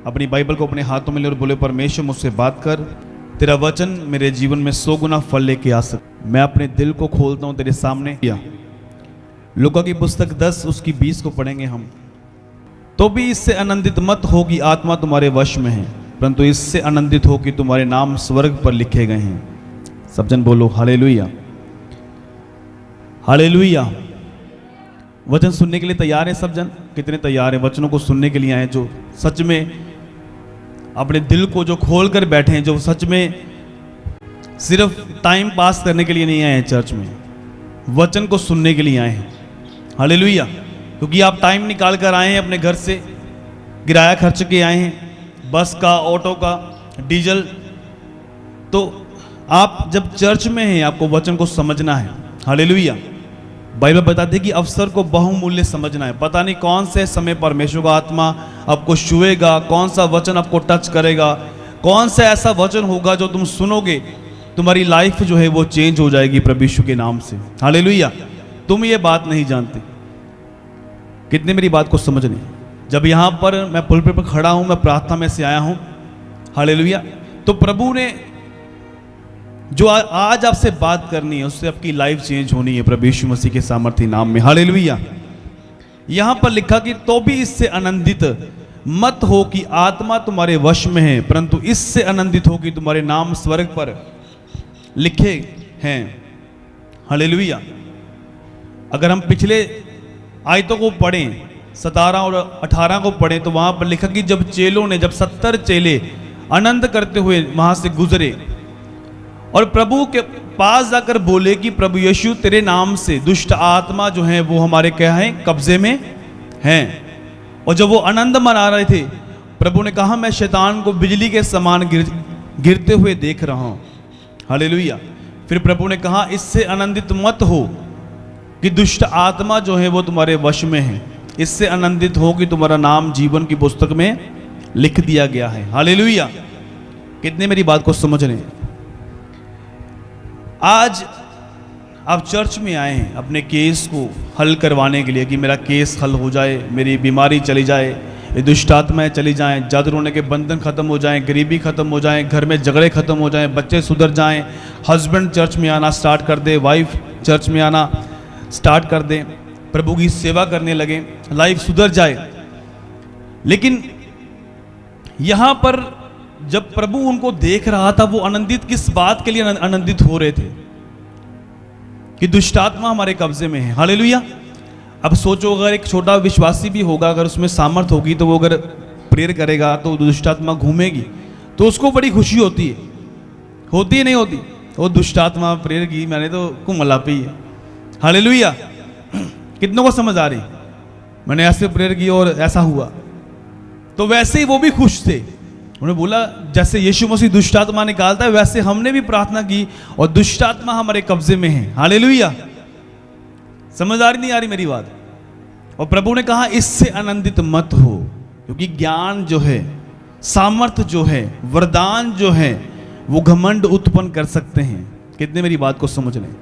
अपनी बाइबल को अपने हाथों में ले और बोले, परमेश्वर मुझसे बात कर, तेरा वचन मेरे जीवन में 100 गुना फल लेके आ सके। मैं अपने दिल को खोलता हूँ तेरे सामने। लूका की पुस्तक 10 उसकी 20 को पढ़ेंगे हम। तो भी इससे आनंदित मत हो कि आत्मा तुम्हारे वश में है, परंतु इससे आनंदित हो कि तुम्हारे नाम स्वर्ग पर लिखे गए हैं। सब जन बोलो हालेलुया, हालेलुया। वचन सुनने के लिए तैयार है सब जन? कितने तैयार हैं वचनों को सुनने के लिए आए, जो सच में अपने दिल को जो खोल कर बैठे हैं, जो सच में सिर्फ टाइम पास करने के लिए नहीं आए हैं चर्च में, वचन को सुनने के लिए आए हैं। हालेलुया। क्योंकि आप टाइम निकाल कर आए हैं, अपने घर से किराया खर्च के आए हैं, बस का, ऑटो का, डीजल। तो आप जब चर्च में हैं आपको वचन को समझना है। हालेलुया। बाइबल बताती है कि अवसर को बहुमूल्य समझना है। पता नहीं कौन से समय परमेश्वर का आत्मा आपको छुएगा, कौन सा वचन आपको टच करेगा, कौन सा ऐसा वचन होगा जो तुम सुनोगे, तुम्हारी लाइफ जो है वो चेंज हो जाएगी प्रभु यीशु के नाम से। हालेलुया। तुम ये बात नहीं जानते। कितने मेरी बात को समझ रहे? जब यहाँ पर मैं पुलपिट पर खड़ा हूँ, मैं प्रार्थना में से आया हूँ, हालेलुया, तो प्रभु ने जो आज आपसे बात करनी है उससे आपकी लाइफ चेंज होनी है प्रभु यीशु मसीह के सामर्थी नाम में। हालेलुया। यहां पर लिखा कि तो भी इससे आनंदित मत हो कि आत्मा तुम्हारे वश में है, परंतु इससे आनंदित हो कि तुम्हारे नाम स्वर्ग पर लिखे हैं। हालेलुया। अगर हम पिछले आयतों को पढ़ें, 17 और 18 को पढ़ें, तो वहां पर लिखा कि जब 70 चेले आनंद करते हुए वहां से गुजरे और प्रभु के पास जाकर बोले कि प्रभु यीशु तेरे नाम से दुष्ट आत्मा जो है वो हमारे क्या है, कब्जे में हैं। और जब वो आनंद मना रहे थे, प्रभु ने कहा मैं शैतान को बिजली के समान गिरते हुए देख रहा हूं। हालेलुया। फिर प्रभु ने कहा इससे आनंदित मत हो कि दुष्ट आत्मा जो है वो तुम्हारे वश में है, इससे आनंदित हो कि तुम्हारा नाम जीवन की पुस्तक में लिख दिया गया है। हालेलुया। कितने मेरी बात को समझ रहे हैं? आज आप चर्च में आए हैं अपने केस को हल करवाने के लिए कि मेरा केस हल हो जाए, मेरी बीमारी चली जाए, ये दुष्ट आत्माएं चली जाएं, जादू टोने के बंधन खत्म हो जाएं, गरीबी खत्म हो जाए, घर में झगड़े खत्म हो जाएं, बच्चे सुधर जाएं, हस्बैंड चर्च में आना स्टार्ट कर दे, वाइफ चर्च में आना स्टार्ट कर दे, प्रभु की सेवा करने लगे, लाइफ सुधर जाए। लेकिन यहां पर जब प्रभु उनको देख रहा था, वो आनंदित किस बात के लिए आनंदित हो रहे थे? कि दुष्टात्मा हमारे कब्जे में है। हालेलुया। अब सोचो, अगर एक छोटा विश्वासी भी होगा, अगर उसमें सामर्थ होगी, तो वो अगर प्रेयर करेगा तो दुष्टात्मा घूमेगी, तो उसको बड़ी खुशी होती है। होती है नहीं होती? वो दुष्टात्मा प्रेयर की, मैंने तो कुमलापी है। हालेलुया। कितनों को समझ आ रही? मैंने ऐसे प्रेयर की और ऐसा हुआ। तो वैसे ही वो भी खुश थे। उन्होंने बोला जैसे यीशु मसीह दुष्टात्मा निकालता है, वैसे हमने भी प्रार्थना की और दुष्टात्मा हमारे कब्जे में है। हालेलुया। समझ आ रही नहीं आ रही मेरी बात? और प्रभु ने कहा इससे आनंदित मत हो, क्योंकि ज्ञान जो है, सामर्थ्य जो है, वरदान जो है, वो घमंड उत्पन्न कर सकते हैं। कितने मेरी बात को समझ रहे?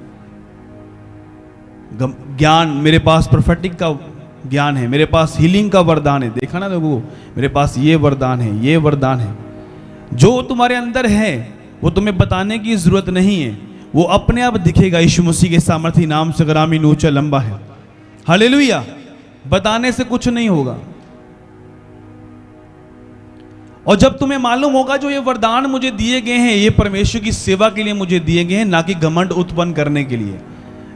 ज्ञान, मेरे पास प्रोफेटिक का ज्ञान है, मेरे पास हीलिंग का वरदान है, देखा ना लोगों, मेरे पास ये वरदान है, ये वरदान है। जो तुम्हारे अंदर है वो तुम्हें बताने की जरूरत नहीं है, वो अपने आप दिखेगा यीशु मसीह के सामर्थी नाम से। ग्रामीण ऊंचा लंबा है। हालेलुया। बताने से कुछ नहीं होगा। और जब तुम्हें मालूम होगा जो ये वरदान मुझे दिए गए हैं, ये परमेश्वर की सेवा के लिए मुझे दिए गए हैं, ना कि घमंड उत्पन्न करने के लिए,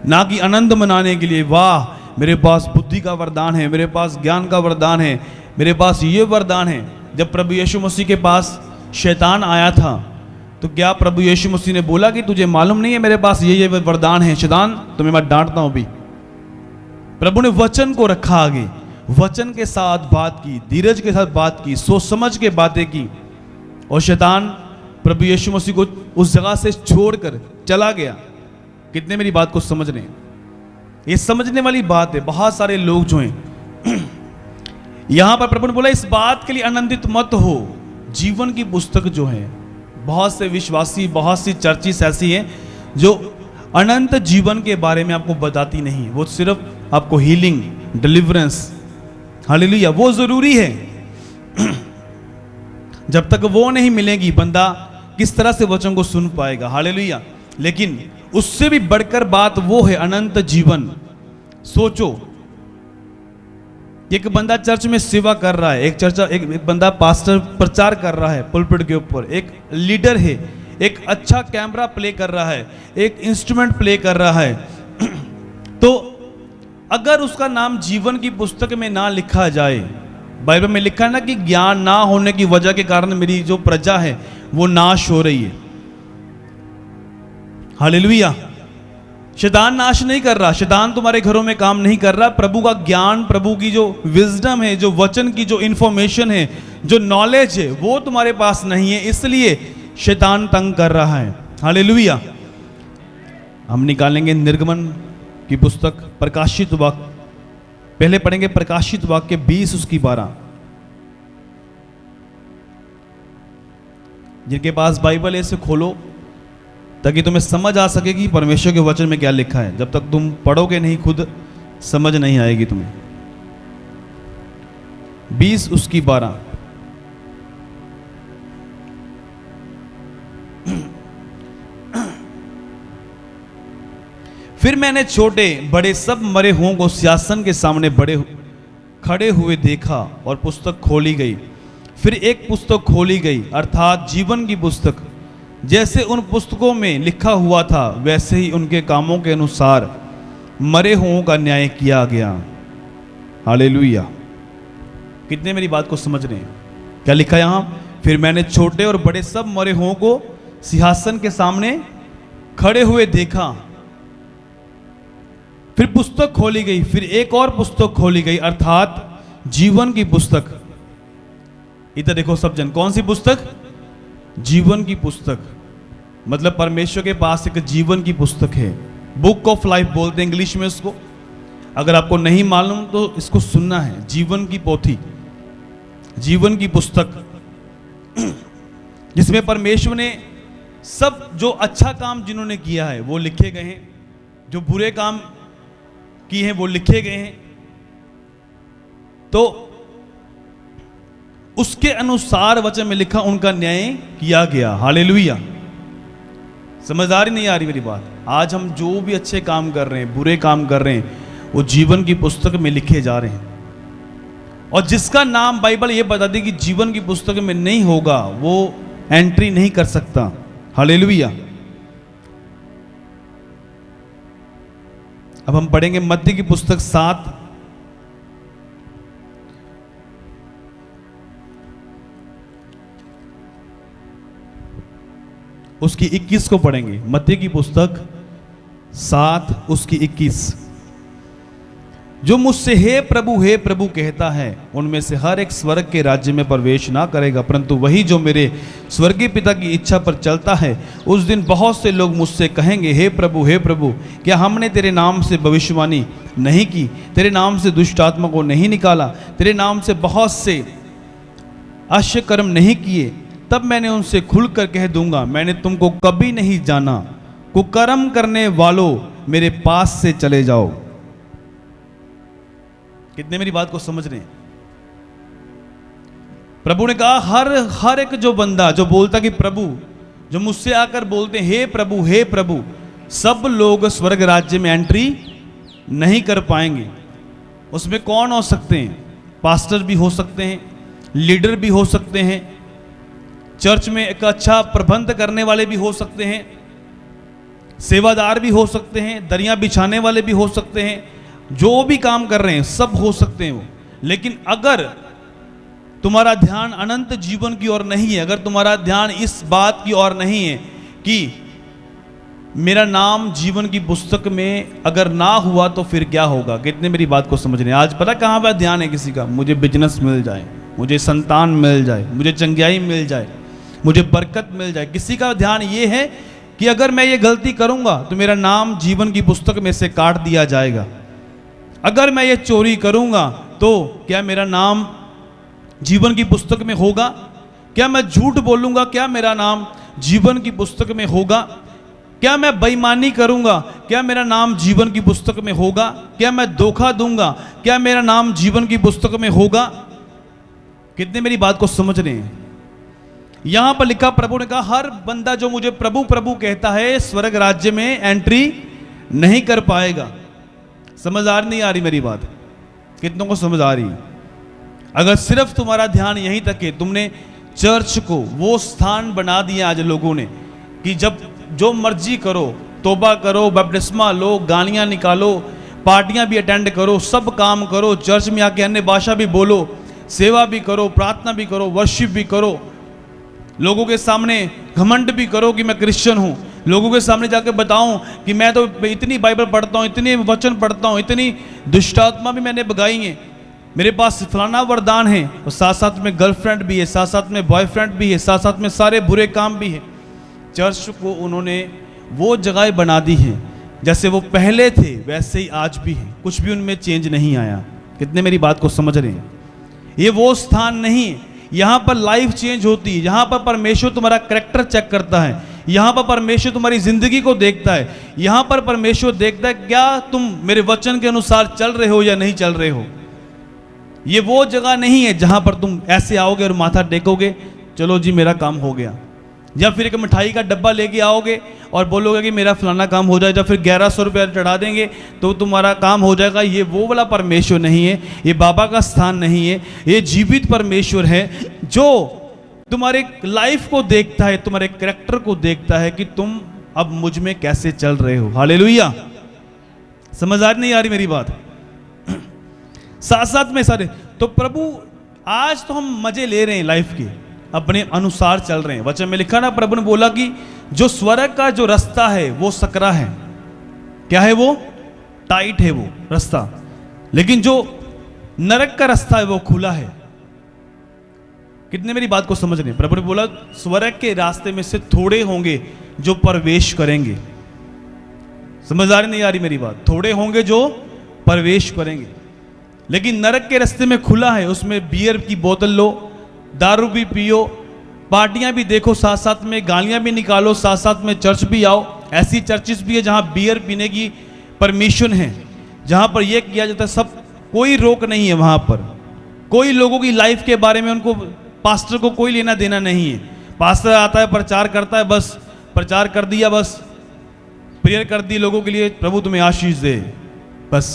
ना कि आनंद मनाने के लिए। वाह, मेरे पास बुद्धि का वरदान है, मेरे पास ज्ञान का वरदान है, मेरे पास ये वरदान है। जब प्रभु यीशु मसीह के पास शैतान आया था, तो क्या प्रभु यीशु मसीह ने बोला कि तुझे मालूम नहीं है मेरे पास ये वरदान है? शैतान, तुम्हें मैं डांटता हूं अभी। प्रभु ने वचन को रखा आगे, वचन के साथ बात की, धीरज के साथ बात की, सोच समझ के बातें की, और शैतान प्रभु यीशु मसीह को उस जगह से छोड़कर चला गया। कितने मेरी बात को समझ रहे हैं? ये समझने वाली बात है। बहुत सारे लोग जो हैं यहां पर प्रभु ने बोला इस बात के लिए आनंदित मत हो। जीवन की पुस्तक जो है, बहुत से विश्वासी, बहुत सी चर्चिस ऐसी हैं जो अनंत जीवन के बारे में आपको बताती नहीं, वो सिर्फ आपको हीलिंग, डिलीवरेंस, हालेलुया, वो जरूरी है। जब तक वो नहीं मिलेगी बंदा किस तरह से वचन को सुन पाएगा। हालेलुया। लेकिन उससे भी बढ़कर बात वो है अनंत जीवन। सोचो, एक बंदा चर्च में सेवा कर रहा है, एक बंदा पास्टर प्रचार कर रहा है पुलपिट के ऊपर, एक लीडर है, एक अच्छा कैमरा प्ले कर रहा है, एक इंस्ट्रूमेंट प्ले कर रहा है, तो अगर उसका नाम जीवन की पुस्तक में ना लिखा जाए, बाइबल में लिखा है ना कि ज्ञान ना होने की वजह के कारण मेरी जो प्रजा है वो नाश हो रही है। हालेलुया। शैतान नाश नहीं कर रहा, शैतान तुम्हारे घरों में काम नहीं कर रहा। प्रभु का ज्ञान, प्रभु की जो विजडम है, जो वचन की जो इंफॉर्मेशन है, जो नॉलेज है, वो तुम्हारे पास नहीं है, इसलिए शैतान तंग कर रहा है। हालेलुया। हम निकालेंगे निर्गमन की पुस्तक, प्रकाशित वाक्य, पहले पढ़ेंगे प्रकाशित वाक्य 20 उसकी 12। जिनके पास बाइबल है इसे खोलो ताकि तुम्हें समझ आ सके कि परमेश्वर के वचन में क्या लिखा है। जब तक तुम पढ़ोगे नहीं खुद समझ नहीं आएगी तुम्हें। 20 उसकी 12। फिर मैंने छोटे बड़े सब मरे हुओं को सिंहासन के सामने खड़े हुए देखा और पुस्तक खोली गई। फिर एक पुस्तक खोली गई अर्थात जीवन की पुस्तक। जैसे उन पुस्तकों में लिखा हुआ था वैसे ही उनके कामों के अनुसार मरे हुओं का न्याय किया गया। हालेलुया। कितने मेरी बात को समझ रहे हैं? क्या लिखा यहां? फिर मैंने छोटे और बड़े सब मरे हुओं को सिंहासन के सामने खड़े हुए देखा। फिर पुस्तक खोली गई, फिर एक और पुस्तक खोली गई अर्थात जीवन की पुस्तक। इधर देखो सब जन, कौन सी पुस्तक? जीवन की पुस्तक। मतलब परमेश्वर के पास एक जीवन की पुस्तक है। बुक ऑफ लाइफ बोलते हैं इंग्लिश में इसको। अगर आपको नहीं मालूम तो इसको सुनना है। जीवन की पोथी, जीवन की पुस्तक, जिसमें परमेश्वर ने सब जो अच्छा काम जिन्होंने किया है वो लिखे गए हैं, जो बुरे काम किए हैं वो लिखे गए हैं। तो उसके अनुसार वचन में लिखा उनका न्याय किया गया। हालेलुया। समझदारी नहीं आ रही मेरी बात? आज हम जो भी अच्छे काम कर रहे हैं, बुरे काम कर रहे हैं, वो जीवन की पुस्तक में लिखे जा रहे हैं। और जिसका नाम बाइबल ये बताती कि जीवन की पुस्तक में नहीं होगा वो एंट्री नहीं कर सकता। हालेलुया। अब हम पढ़ेंगे मत्ती की पुस्तक 7 उसकी 21 को पढ़ेंगे। मत्ती की पुस्तक 7 उसकी 21। जो मुझसे हे प्रभु कहता है उनमें से हर एक स्वर्ग के राज्य में प्रवेश ना करेगा, परंतु वही जो मेरे स्वर्गीय पिता की इच्छा पर चलता है। उस दिन बहुत से लोग मुझसे कहेंगे, हे प्रभु क्या हमने तेरे नाम से भविष्यवाणी नहीं की, तेरे नाम से दुष्ट आत्मा को नहीं निकाला, तेरे नाम से बहुत से आश्चर्य कर्म नहीं किए? तब मैंने उनसे खुलकर कह दूंगा, मैंने तुमको कभी नहीं जाना, कुकर्म करने वालों मेरे पास से चले जाओ। कितने मेरी बात को समझ रहे हैं? प्रभु ने कहा हर एक जो बंदा जो बोलता कि प्रभु, जो मुझसे आकर बोलते हे प्रभु, सब लोग स्वर्ग राज्य में एंट्री नहीं कर पाएंगे। उसमें कौन हो सकते हैं? पास्टर भी हो सकते हैं, लीडर भी हो सकते हैं, चर्च में एक अच्छा प्रबंध करने वाले भी हो सकते हैं, सेवादार भी हो सकते हैं, दरियां बिछाने वाले भी हो सकते हैं, जो भी काम कर रहे हैं सब हो सकते हैं वो। लेकिन अगर तुम्हारा ध्यान अनंत जीवन की ओर नहीं है, अगर तुम्हारा ध्यान इस बात की ओर नहीं है कि मेरा नाम जीवन की पुस्तक में अगर ना हुआ तो फिर क्या होगा? कितने मेरी बात को समझ रहे हैं? आज पता कहाँ पर ध्यान है किसी का? मुझे बिजनेस मिल जाए, मुझे संतान मिल जाए, मुझे चंगियाई मिल जाए, मुझे बरकत मिल जाए। किसी का ध्यान ये है कि अगर मैं ये गलती करूंगा तो मेरा नाम जीवन की पुस्तक में से काट दिया जाएगा। अगर मैं ये चोरी करूंगा तो क्या मेरा नाम जीवन की पुस्तक में होगा? क्या मैं झूठ बोलूंगा, क्या मेरा नाम जीवन की पुस्तक में होगा? क्या मैं बेईमानी करूंगा, क्या मेरा नाम जीवन की पुस्तक में होगा? क्या मैं धोखा दूंगा, क्या मेरा नाम जीवन की पुस्तक में होगा? कितने मेरी बात को समझ रहे हैं? यहां पर लिखा, प्रभु ने कहा हर बंदा जो मुझे प्रभु प्रभु कहता है स्वर्ग राज्य में एंट्री नहीं कर पाएगा। समझ नहीं आ रही मेरी बात? कितनों को समझ आ रही? अगर सिर्फ तुम्हारा ध्यान यहीं तक है, तुमने चर्च को वो स्थान बना दिया आज लोगों ने कि जब जो मर्जी करो, तौबा करो, बपतिस्मा लो, गालियां निकालो, पार्टियां भी अटेंड करो, सब काम करो, चर्च में आके अन्य भाषा भी बोलो, सेवा भी करो, प्रार्थना भी करो, वर्शिप भी करो, लोगों के सामने घमंड भी करो कि मैं क्रिश्चियन हूं, लोगों के सामने जाके बताऊं कि मैं तो इतनी बाइबल पढ़ता हूं, इतने वचन पढ़ता हूं, इतनी दुष्टात्मा भी मैंने भगाई है, मेरे पास फलाना वरदान है, और साथ साथ में गर्लफ्रेंड भी है, साथ साथ में बॉयफ्रेंड भी है, साथ साथ में सारे बुरे काम भी है। चर्च को उन्होंने वो जगह बना दी है जैसे वो पहले थे वैसे ही आज भी है, कुछ भी उनमें चेंज नहीं आया। कितने मेरी बात को समझ रहे हैं? ये वो स्थान नहीं है, यहाँ पर लाइफ चेंज होती है, यहाँ पर परमेश्वर तुम्हारा कैरेक्टर चेक करता है, यहाँ पर परमेश्वर तुम्हारी जिंदगी को देखता है, यहाँ पर परमेश्वर देखता है क्या तुम मेरे वचन के अनुसार चल रहे हो या नहीं चल रहे हो। ये वो जगह नहीं है जहाँ पर तुम ऐसे आओगे और माथा टेकोगे, चलो जी मेरा काम हो गया, या फिर एक मिठाई का डब्बा लेके आओगे और बोलोगे कि मेरा फलाना काम हो जाए, या फिर 1100 रुपया चढ़ा देंगे तो तुम्हारा काम हो जाएगा। ये वो वाला परमेश्वर नहीं है, ये बाबा का स्थान नहीं है, ये जीवित परमेश्वर है जो तुम्हारे लाइफ को देखता है, तुम्हारे कैरेक्टर को देखता है कि तुम अब मुझ में कैसे चल रहे हो। हालेलुया! समझ आ नहीं आ रही मेरी बात? साथ साथ में सारे तो प्रभु आज तो हम मजे ले रहे हैं लाइफ के, अपने अनुसार चल रहे हैं। वचन में लिखा ना, प्रभु ने बोला कि जो स्वर्ग का जो रास्ता है वो सकरा है। क्या है वो? टाइट है वो रास्ता, लेकिन जो नरक का रास्ता है वो खुला है। कितने मेरी बात को समझ रहे हैं? प्रभु ने बोला स्वर्ग के रास्ते में से थोड़े होंगे जो प्रवेश करेंगे। समझ आ रही नहीं आ रही मेरी बात? थोड़े होंगे जो प्रवेश करेंगे, लेकिन नरक के रास्ते में खुला है, उसमें बियर की बोतल लो, दारू भी पियो, पार्टियां भी देखो, साथ साथ में गालियां भी निकालो, साथ साथ में चर्च भी आओ। ऐसी चर्चेस भी है जहां बियर पीने की परमिशन है, जहां पर यह किया जाता है, सब कोई रोक नहीं है वहां पर। कोई लोगों की लाइफ के बारे में उनको, पास्टर को कोई लेना देना नहीं है। पास्टर आता है, प्रचार करता है, बस प्रचार कर दिया, बस प्रेयर कर दी लोगों के लिए, प्रभु तुम्हें आशीष दे, बस।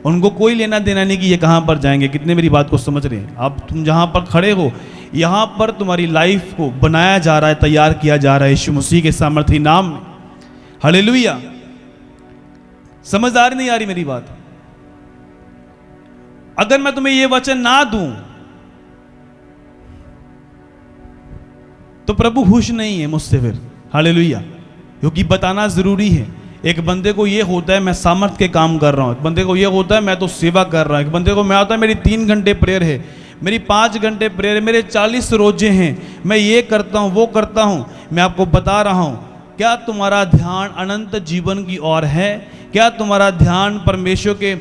उनको कोई लेना देना नहीं कि ये कहां पर जाएंगे। कितने मेरी बात को समझ रहे हैं? अब तुम जहां पर खड़े हो, यहां पर तुम्हारी लाइफ को बनाया जा रहा है, तैयार किया जा रहा है यीशु मसीह के सामर्थी नाम में। हालेलुया! समझदार नहीं आ रही मेरी बात? अगर मैं तुम्हें ये वचन ना दूं तो प्रभु खुश नहीं है मुझसे फिर। हालेलुया! क्योंकि बताना जरूरी है। एक बंदे को ये होता है मैं सामर्थ के काम कर रहा हूं, एक बंदे को ये होता है मैं तो सेवा कर रहा हूं, एक बंदे को मैं आता है मेरी 3 घंटे प्रेयर है, मेरी 5 घंटे प्रेयर है, मेरे 40 रोजे हैं, मैं ये करता हूं, वो करता हूं। मैं आपको बता रहा हूं, क्या तुम्हारा ध्यान अनंत जीवन की ओर है? क्या तुम्हारा ध्यान परमेश्वर के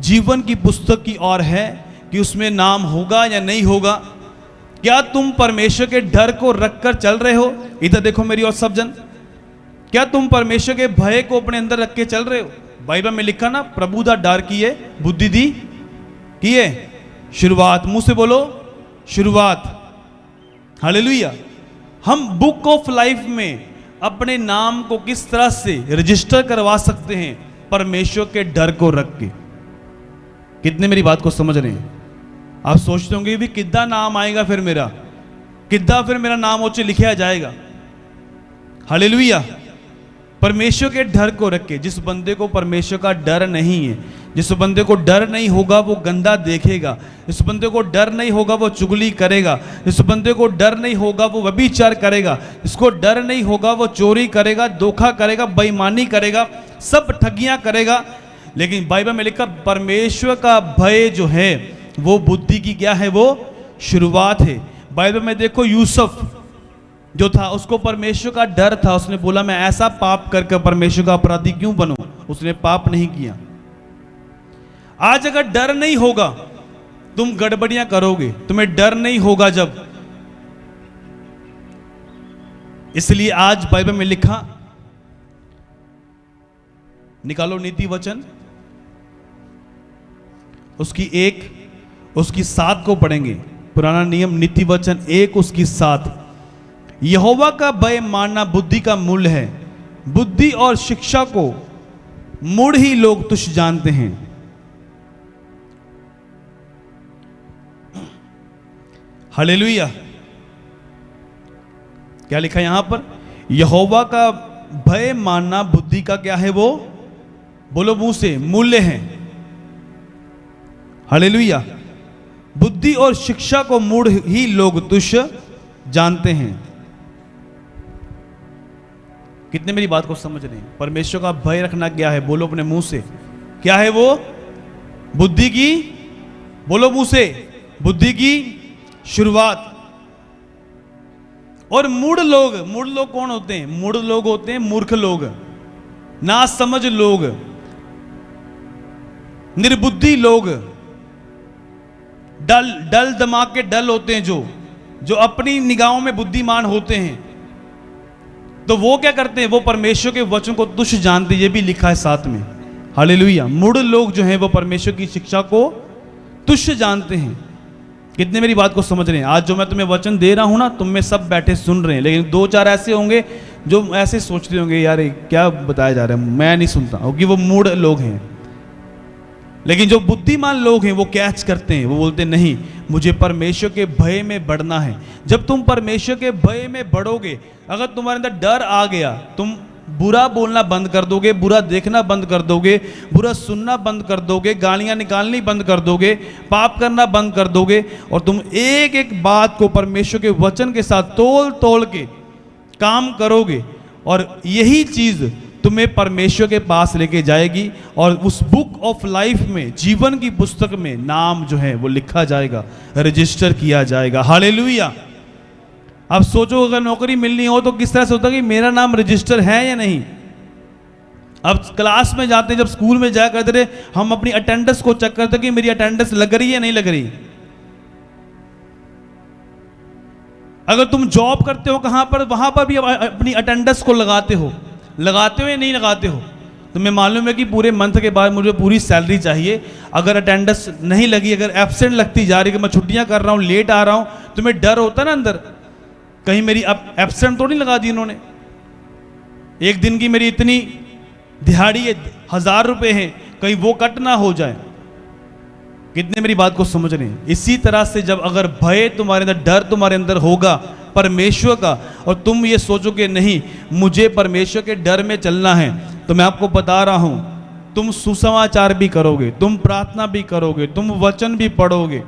जीवन की पुस्तक की ओर है कि उसमें नाम होगा या नहीं होगा? क्या तुम परमेश्वर के डर को रखकर चल रहे हो? इधर देखो मेरी और सब जन, क्या तुम परमेश्वर के भय को अपने अंदर रख के चल रहे हो? बाइबल में लिखा ना, प्रभु दा डर किए बुद्धि दी किए शुरुआत। मुंह से बोलो शुरुआत। हालेलुया! हम बुक ऑफ लाइफ में अपने नाम को किस तरह से रजिस्टर करवा सकते हैं? परमेश्वर के डर को रख के। कितने मेरी बात को समझ रहे हैं? आप सोचते होंगे भी किद्दा नाम आएगा फिर मेरा, किद्दा फिर मेरा नाम ऊंचे लिखा जाएगा। हालेलुया! परमेश्वर के डर को रख के। जिस बंदे को परमेश्वर का डर नहीं है, जिस बंदे को डर नहीं होगा वो गंदा देखेगा, जिस बंदे को डर नहीं होगा वो चुगली करेगा, जिस बंदे को डर नहीं होगा वो व्यभिचार करेगा, जिसको डर नहीं होगा वो चोरी करेगा, धोखा करेगा, बेईमानी करेगा, सब ठगियां करेगा। लेकिन बाइबल में लिखा परमेश्वर का भय जो है वो बुद्धि की क्या है? वो शुरुआत है। बाइबल में देखो, यूसुफ जो था उसको परमेश्वर का डर था, उसने बोला मैं ऐसा पाप करके परमेश्वर का अपराधी क्यों बनूं? उसने पाप नहीं किया। आज अगर डर नहीं होगा तुम गड़बड़ियां करोगे, तुम्हें डर नहीं होगा जब। इसलिए आज बाइबल में लिखा, निकालो नीति वचन, उसकी 1 उसकी 7 को पढ़ेंगे। पुराना नियम नीति वचन 1 उसकी 7, यहोवा का भय मानना बुद्धि का मूल्य है, बुद्धि और शिक्षा को मूढ़ ही लोग तुच्छ जानते हैं। हालेलुया। क्या लिखा है यहां पर? यहोवा का भय मानना बुद्धि का क्या है? वो बोलो मुंह से, मूल्य है। हालेलुया। बुद्धि और शिक्षा को मूढ़ ही लोग तुच्छ जानते हैं। कितने मेरी बात को समझ रहे हैं? परमेश्वर का भय रखना क्या है? बोलो अपने मुंह से, क्या है वो? बुद्धि की, बोलो मुंह से, बुद्धि की शुरुआत। और मूढ़ लोग कौन होते हैं? मूढ़ लोग होते हैं मूर्ख लोग, ना समझ लोग, निर्बुद्धि लोग, डल दिमाग के डल होते हैं, जो अपनी निगाहों में बुद्धिमान होते हैं। तो वो क्या करते हैं? वो परमेश्वर के वचन को तुच्छ जानते हैं। ये भी लिखा है साथ में। हालेलुया। मूढ़ लोग जो हैं वो परमेश्वर की शिक्षा को तुच्छ जानते हैं। कितने मेरी बात को समझ रहे हैं? आज जो मैं तुम्हें वचन दे रहा हूं ना, तुम में सब बैठे सुन रहे हैं, लेकिन 2-4 ऐसे होंगे जो ऐसे सोचते होंगे, यार क्या बताया जा रहा है, मैं नहीं सुनता, क्योंकि वो मूढ़ लोग हैं। लेकिन जो बुद्धिमान लोग हैं वो कैच करते हैं, वो बोलते नहीं, मुझे परमेश्वर के भय में बढ़ना है। जब तुम परमेश्वर के भय में बढ़ोगे, अगर तुम्हारे अंदर डर आ गया, तुम बुरा बोलना बंद कर दोगे, बुरा देखना बंद कर दोगे, बुरा सुनना बंद कर दोगे, गालियां निकालनी बंद कर दोगे, पाप करना बंद कर दोगे, और तुम एक एक बात को परमेश्वर के वचन के साथ तोल तोल के काम करोगे, और यही चीज तुम्हें परमेश्वर के पास लेके जाएगी, और उस बुक ऑफ लाइफ में, जीवन की पुस्तक में नाम जो है वो लिखा जाएगा, रजिस्टर किया जाएगा। हालेलुया। अब सोचो, अगर नौकरी मिलनी हो तो किस तरह से होता है कि मेरा नाम रजिस्टर है या नहीं। अब क्लास में जाते, जब स्कूल में जाया करते थे, हम अपनी अटेंडेंस को चेक करते कि मेरी अटेंडेंस लग रही है नहीं लग रही। अगर तुम जॉब करते हो कहां पर, वहां पर भी अपनी अटेंडेंस को लगाते हो या नहीं लगाते हो? तुम्हें मालूम है कि पूरे मंथ के बाद मुझे पूरी सैलरी चाहिए। अगर अटेंडेंस नहीं लगी, अगर एब्सेंट लगती जा रही, कि मैं छुट्टियां कर रहा हूं, लेट आ रहा हूं, तुम्हें डर होता ना अंदर, कहीं मेरी अब एब्सेंट तो नहीं लगा दी इन्होंने। एक दिन की मेरी इतनी दिहाड़ी है, 1000 रुपए है, कहीं वो कट ना हो जाए। कितने मेरी बात को समझ रहे हैं? इसी तरह से जब अगर भय तुम्हारे अंदर, डर तुम्हारे अंदर होगा परमेश्वर का, और तुम ये सोचोगे नहीं मुझे परमेश्वर के डर में चलना है, तो मैं आपको बता रहा हूं, तुम सुसमाचार भी करोगे, तुम प्रार्थना भी करोगे, तुम वचन भी पढ़ोगे,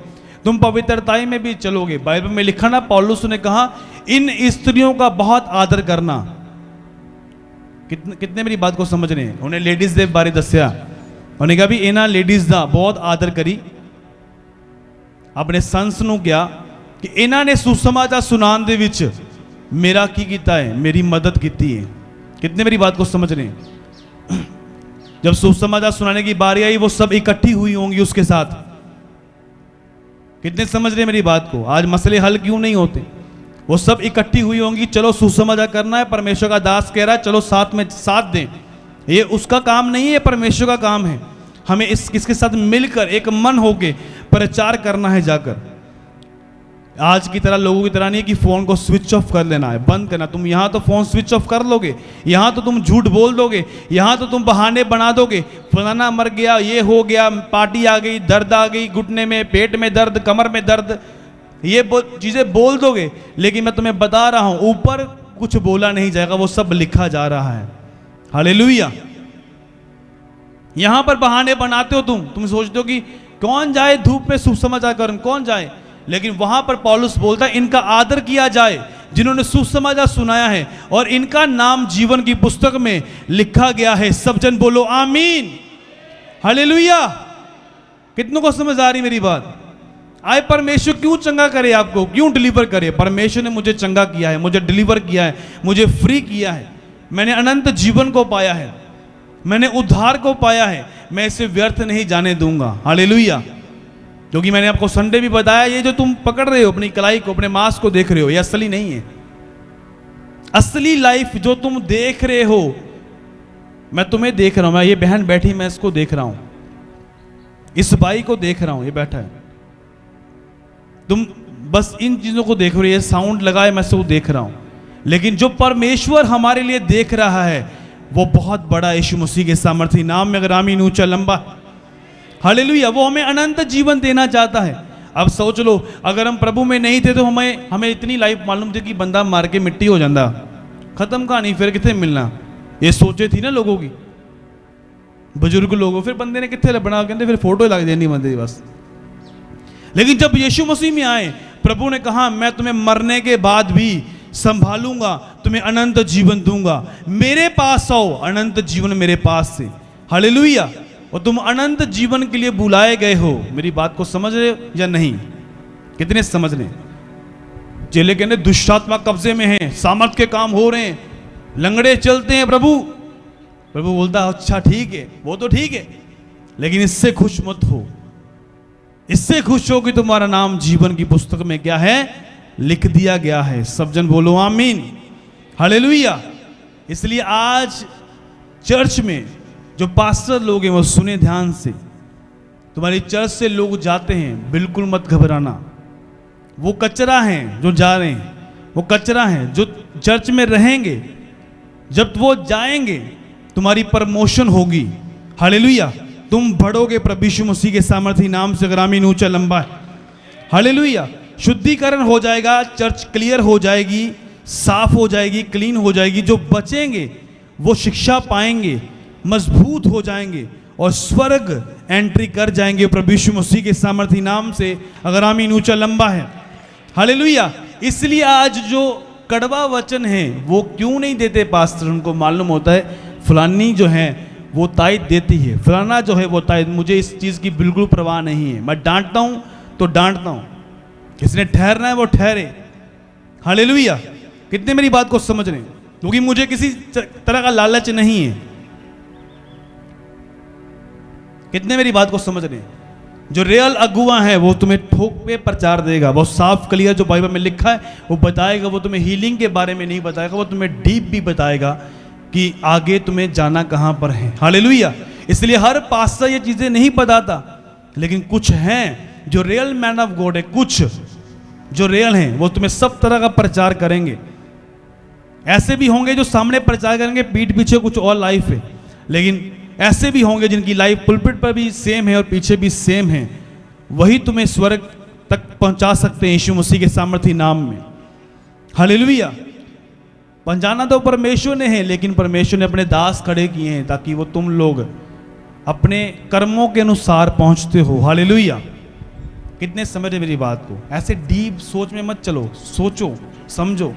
तुम पवित्रताई में भी चलोगे। बाइबल में लिखा ना, पौलुस ने कहा इन स्त्रियों का बहुत आदर करना। कितने मेरी बात को समझ रहे हैं? उन्हें लेडीज दे बारे दस्या, उन्हें कहा भी इन्हें लेडीज दा बहुत आदर करी, अपने संस नूं क्या कि इन्हां ने सुसमाचार सुनान दे विच मेरा की कीता है, मेरी मदद की है। कितने मेरी बात को समझ रहे हैं? जब सुसमाचार सुनाने की बारी आई, वो सब इकट्ठी हुई होंगी उसके साथ। कितने समझ रहे हैं मेरी बात को? आज मसले हल क्यों नहीं होते? वो सब इकट्ठी हुई होंगी, चलो सुसमाचार करना है, परमेश्वर का दास कह रहा है चलो साथ में साथ दें। ये उसका काम नहीं है, परमेश्वर का काम है। हमें इसके साथ मिलकर एक मन होके प्रचार करना है जाकर। आज की तरह लोगों की तरह नहीं कि फोन को स्विच ऑफ कर लेना है, बंद करना। तुम यहां तो फोन स्विच ऑफ कर लोगे, यहां तो तुम झूठ बोल दोगे, यहां तो तुम बहाने बना दोगे, फलाना मर गया, ये हो गया, पार्टी आ गई, दर्द आ गई, घुटने में, पेट में दर्द, कमर में दर्द, ये चीजें बोल दोगे। लेकिन मैं तुम्हें बता रहा हूं, ऊपर कुछ बोला नहीं जाएगा, वो सब लिखा जा रहा है। हालेलुया। यहां पर बहाने बनाते हो तुम सोचते हो कि कौन जाए धूप में सुसमाचार करने, कौन जाए, लेकिन वहां पर पौलुस बोलता है इनका आदर किया जाए जिन्होंने सुसमाचार सुनाया है, और इनका नाम जीवन की पुस्तक में लिखा गया है। सब जन बोलो आमीन, हालेलुया। कितनों को समझ आ रही मेरी बात? आए परमेश्वर क्यों चंगा करे आपको, क्यों डिलीवर करे? परमेश्वर ने मुझे चंगा किया है, मुझे डिलीवर किया है, मुझे फ्री किया है, मैंने अनंत जीवन को पाया है, मैंने उद्धार को पाया है, मैं इसे व्यर्थ नहीं जाने दूंगा। हालेलुया। क्योंकि मैंने आपको संडे भी बताया, ये जो तुम पकड़ रहे हो अपनी कलाई को, अपने मांस को देख रहे हो, ये असली नहीं है। असली लाइफ जो तुम देख रहे हो, मैं तुम्हें देख रहा हूं, मैं ये बहन बैठी, मैं इसको देख रहा हूं, इस भाई को देख रहा हूं, ये बैठा है। तुम बस इन चीज़ों को देख रही है, साउंड लगाए मैं सब देख रहा हूँ, लेकिन जो परमेश्वर हमारे लिए देख रहा है वो बहुत बड़ा। यीशु मसीह के सामर्थी नाम में अगर आमीन ऊंचा लंबा, हालेलुया। वो हमें अनंत जीवन देना चाहता है। अब सोच लो, अगर हम प्रभु में नहीं थे तो हमें इतनी लाइफ मालूम थी कि बंदा मार के मिट्टी हो जाता, खत्म कहानी, फिर कितने मिलना, ये सोचे थी ना लोगों की, बुजुर्ग लोगों। फिर बंदे ने कितने बना कहते फिर फोटो लग देनी बंदे बस। लेकिन जब यीशु मसीह में आए, प्रभु ने कहा मैं तुम्हें मरने के बाद भी संभालूंगा, तुम्हें अनंत जीवन दूंगा, मेरे पास आओ, अनंत जीवन मेरे पास से, हालेलुया। और तुम अनंत जीवन के लिए बुलाए गए हो। मेरी बात को समझ रहे हो या नहीं? कितने समझ रहे? चेले कहते दुष्टात्मा कब्जे में है, सामर्थ के काम हो रहे हैं, लंगड़े चलते हैं प्रभु। प्रभु बोलता अच्छा ठीक है, वो तो ठीक है, लेकिन इससे खुश मत हो, इससे खुश हो कि तुम्हारा नाम जीवन की पुस्तक में क्या है, लिख दिया गया है। सब जन बोलो आमीन, हालेलुया। इसलिए आज चर्च में जो पास्टर लोग हैं वो सुने ध्यान से, तुम्हारी चर्च से लोग जाते हैं, बिल्कुल मत घबराना। वो कचरा हैं जो जा रहे हैं, वो कचरा हैं जो चर्च में रहेंगे। जब वो जाएंगे तुम्हारी प्रमोशन होगी, हालेलुया। तुम बढ़ोगे प्रभु यीशु मसीह के सामर्थी नाम से, अगर आमीन ऊंचा लंबा है, हालेलुया। शुद्धिकरण हो जाएगा, चर्च क्लियर हो जाएगी, साफ हो जाएगी, क्लीन हो जाएगी। जो बचेंगे वो शिक्षा पाएंगे, मजबूत हो जाएंगे और स्वर्ग एंट्री कर जाएंगे प्रभु यीशु मसीह के सामर्थी नाम से, अगर आमीन ऊंचा लंबा है, हालेलुया। इसलिए आज जो कड़वा वचन है वो क्यों नहीं देते पास्टर? उनको मालूम होता है फलानी जो है वो तायद देती है, फलाना जो है वो तायद, मुझे इस चीज़ की बिल्कुल परवाह नहीं है, मैं डांटता हूँ तो डांटता हूँ, किसने ठहरना है वो ठहरे, हालेलुया। कितने मेरी बात को समझ रहे हैं? क्योंकि मुझे किसी तरह का लालच नहीं है। कितने मेरी बात को समझ रहे हैं? जो रियल अगुआ है वो तुम्हें ठोक पे प्रचार देगा, वो साफ क्लियर जो बाइबल में लिखा है वो बताएगा। वो तुम्हें हीलिंग के बारे में नहीं बताएगा, वो तुम्हें डीप भी बताएगा कि आगे तुम्हें जाना कहां पर है, हालेलुया। इसलिए हर पास्टर ये चीजें नहीं बताता, लेकिन कुछ हैं जो रियल मैन ऑफ गॉड है, कुछ जो रियल हैं वो तुम्हें सब तरह का प्रचार करेंगे। ऐसे भी होंगे जो सामने प्रचार करेंगे, पीठ पीछे कुछ और लाइफ है, लेकिन ऐसे भी होंगे जिनकी लाइफ पुलपिट पर भी सेम है और पीछे भी सेम है। वही तुम्हें स्वर्ग तक पहुंचा सकते हैं यीशु मसीह के सामर्थी नाम में, हालेलुया। पहुंचाना तो परमेश्वर ने है, लेकिन परमेश्वर ने अपने दास खड़े किए हैं ताकि वो तुम लोग अपने कर्मों के अनुसार पहुंचते हो, हालेलुया। कितने समझे मेरी बात को? ऐसे डीप सोच में मत चलो, सोचो समझो,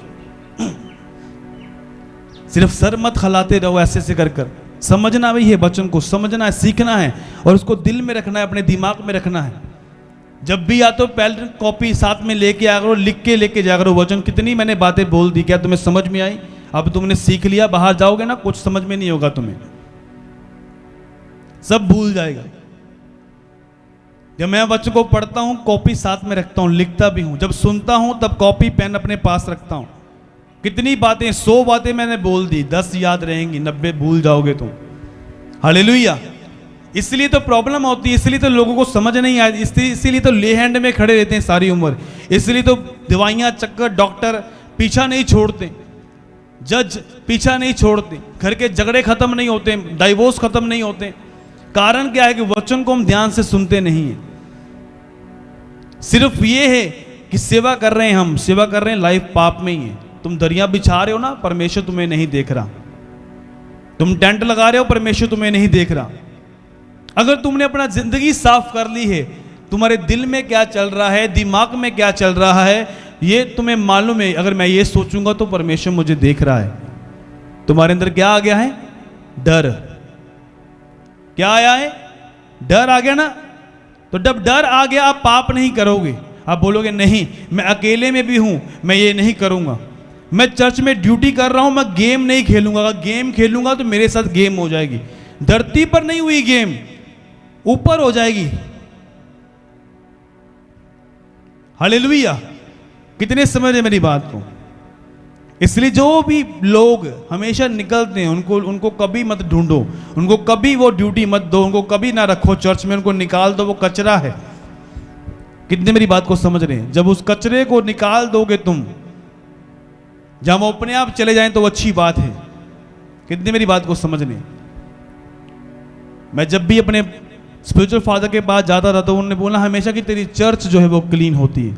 सिर्फ सर मत खलाते रहो ऐसे से कर कर। समझना भी है, वचन को समझना है, सीखना है और उसको दिल में रखना है, अपने दिमाग में रखना है। जब भी या तो पहले कॉपी साथ में लेके आ करो, लिख के लेके जा करो वचन। कितनी मैंने बातें बोल दी, क्या तुम्हें समझ में आई? अब तुमने सीख लिया, बाहर जाओगे ना कुछ समझ में नहीं होगा तुम्हें, सब भूल जाएगा। जब मैं वचन को पढ़ता हूं कॉपी साथ में रखता हूं, लिखता भी हूं, जब सुनता हूं तब कॉपी पेन अपने पास रखता हूं। कितनी बातें, 100 बातें मैंने बोल दी, 10 याद रहेंगी, 90 भूल जाओगे तुम, हालेलुया। इसलिए तो प्रॉब्लम होती है, इसलिए तो लोगों को समझ नहीं आती, इसीलिए तो ले हैंड में खड़े रहते हैं सारी उम्र, इसलिए तो दवाइयाँ चक्कर, डॉक्टर पीछा नहीं छोड़ते, जज पीछा नहीं छोड़ते, घर के झगड़े खत्म नहीं होते, डाइवोर्स खत्म नहीं होते। कारण क्या है कि वचन को हम ध्यान से सुनते नहीं है। सिर्फ ये है कि सेवा कर रहे हैं, हम सेवा कर रहे हैं, लाइफ पाप में ही है। तुम दरिया बिछा रहे हो ना, परमेश्वर तुम्हें नहीं देख रहा। तुम टेंट लगा रहे हो, परमेश्वर तुम्हें नहीं देख रहा। अगर तुमने अपना जिंदगी साफ कर ली है, तुम्हारे दिल में क्या चल रहा है, दिमाग में क्या चल रहा है, ये तुम्हें मालूम है। अगर मैं ये सोचूंगा तो परमेश्वर मुझे देख रहा है। तुम्हारे अंदर क्या आ गया है? डर। क्या आया है? डर आ गया ना। तो जब डर आ गया, आप पाप नहीं करोगे। आप बोलोगे नहीं, मैं अकेले में भी हूं, मैं ये नहीं करूंगा। मैं चर्च में ड्यूटी कर रहा हूं, मैं गेम नहीं खेलूंगा। अगर गेम खेलूंगा तो मेरे साथ गेम हो जाएगी। धरती पर नहीं हुई गेम, ऊपर हो जाएगी, हालेलुया। कितने समझ रहे मेरी बात को? इसलिए जो भी लोग हमेशा निकलते हैं, उनको कभी मत ढूंढो, उनको कभी वो ड्यूटी मत दो, उनको कभी ना रखो चर्च में, उनको निकाल दो, वो कचरा है। कितने मेरी बात को समझ रहे हैं? जब उस कचरे को निकाल दोगे तुम, जब वो अपने आप चले जाएं तो अच्छी बात है। कितने मेरी बात को समझ रहे हैं? मैं जब भी अपने स्पिरिचुअल फादर के पास जाता था तो उन्होंने बोला हमेशा कि तेरी चर्च जो है वो क्लीन होती है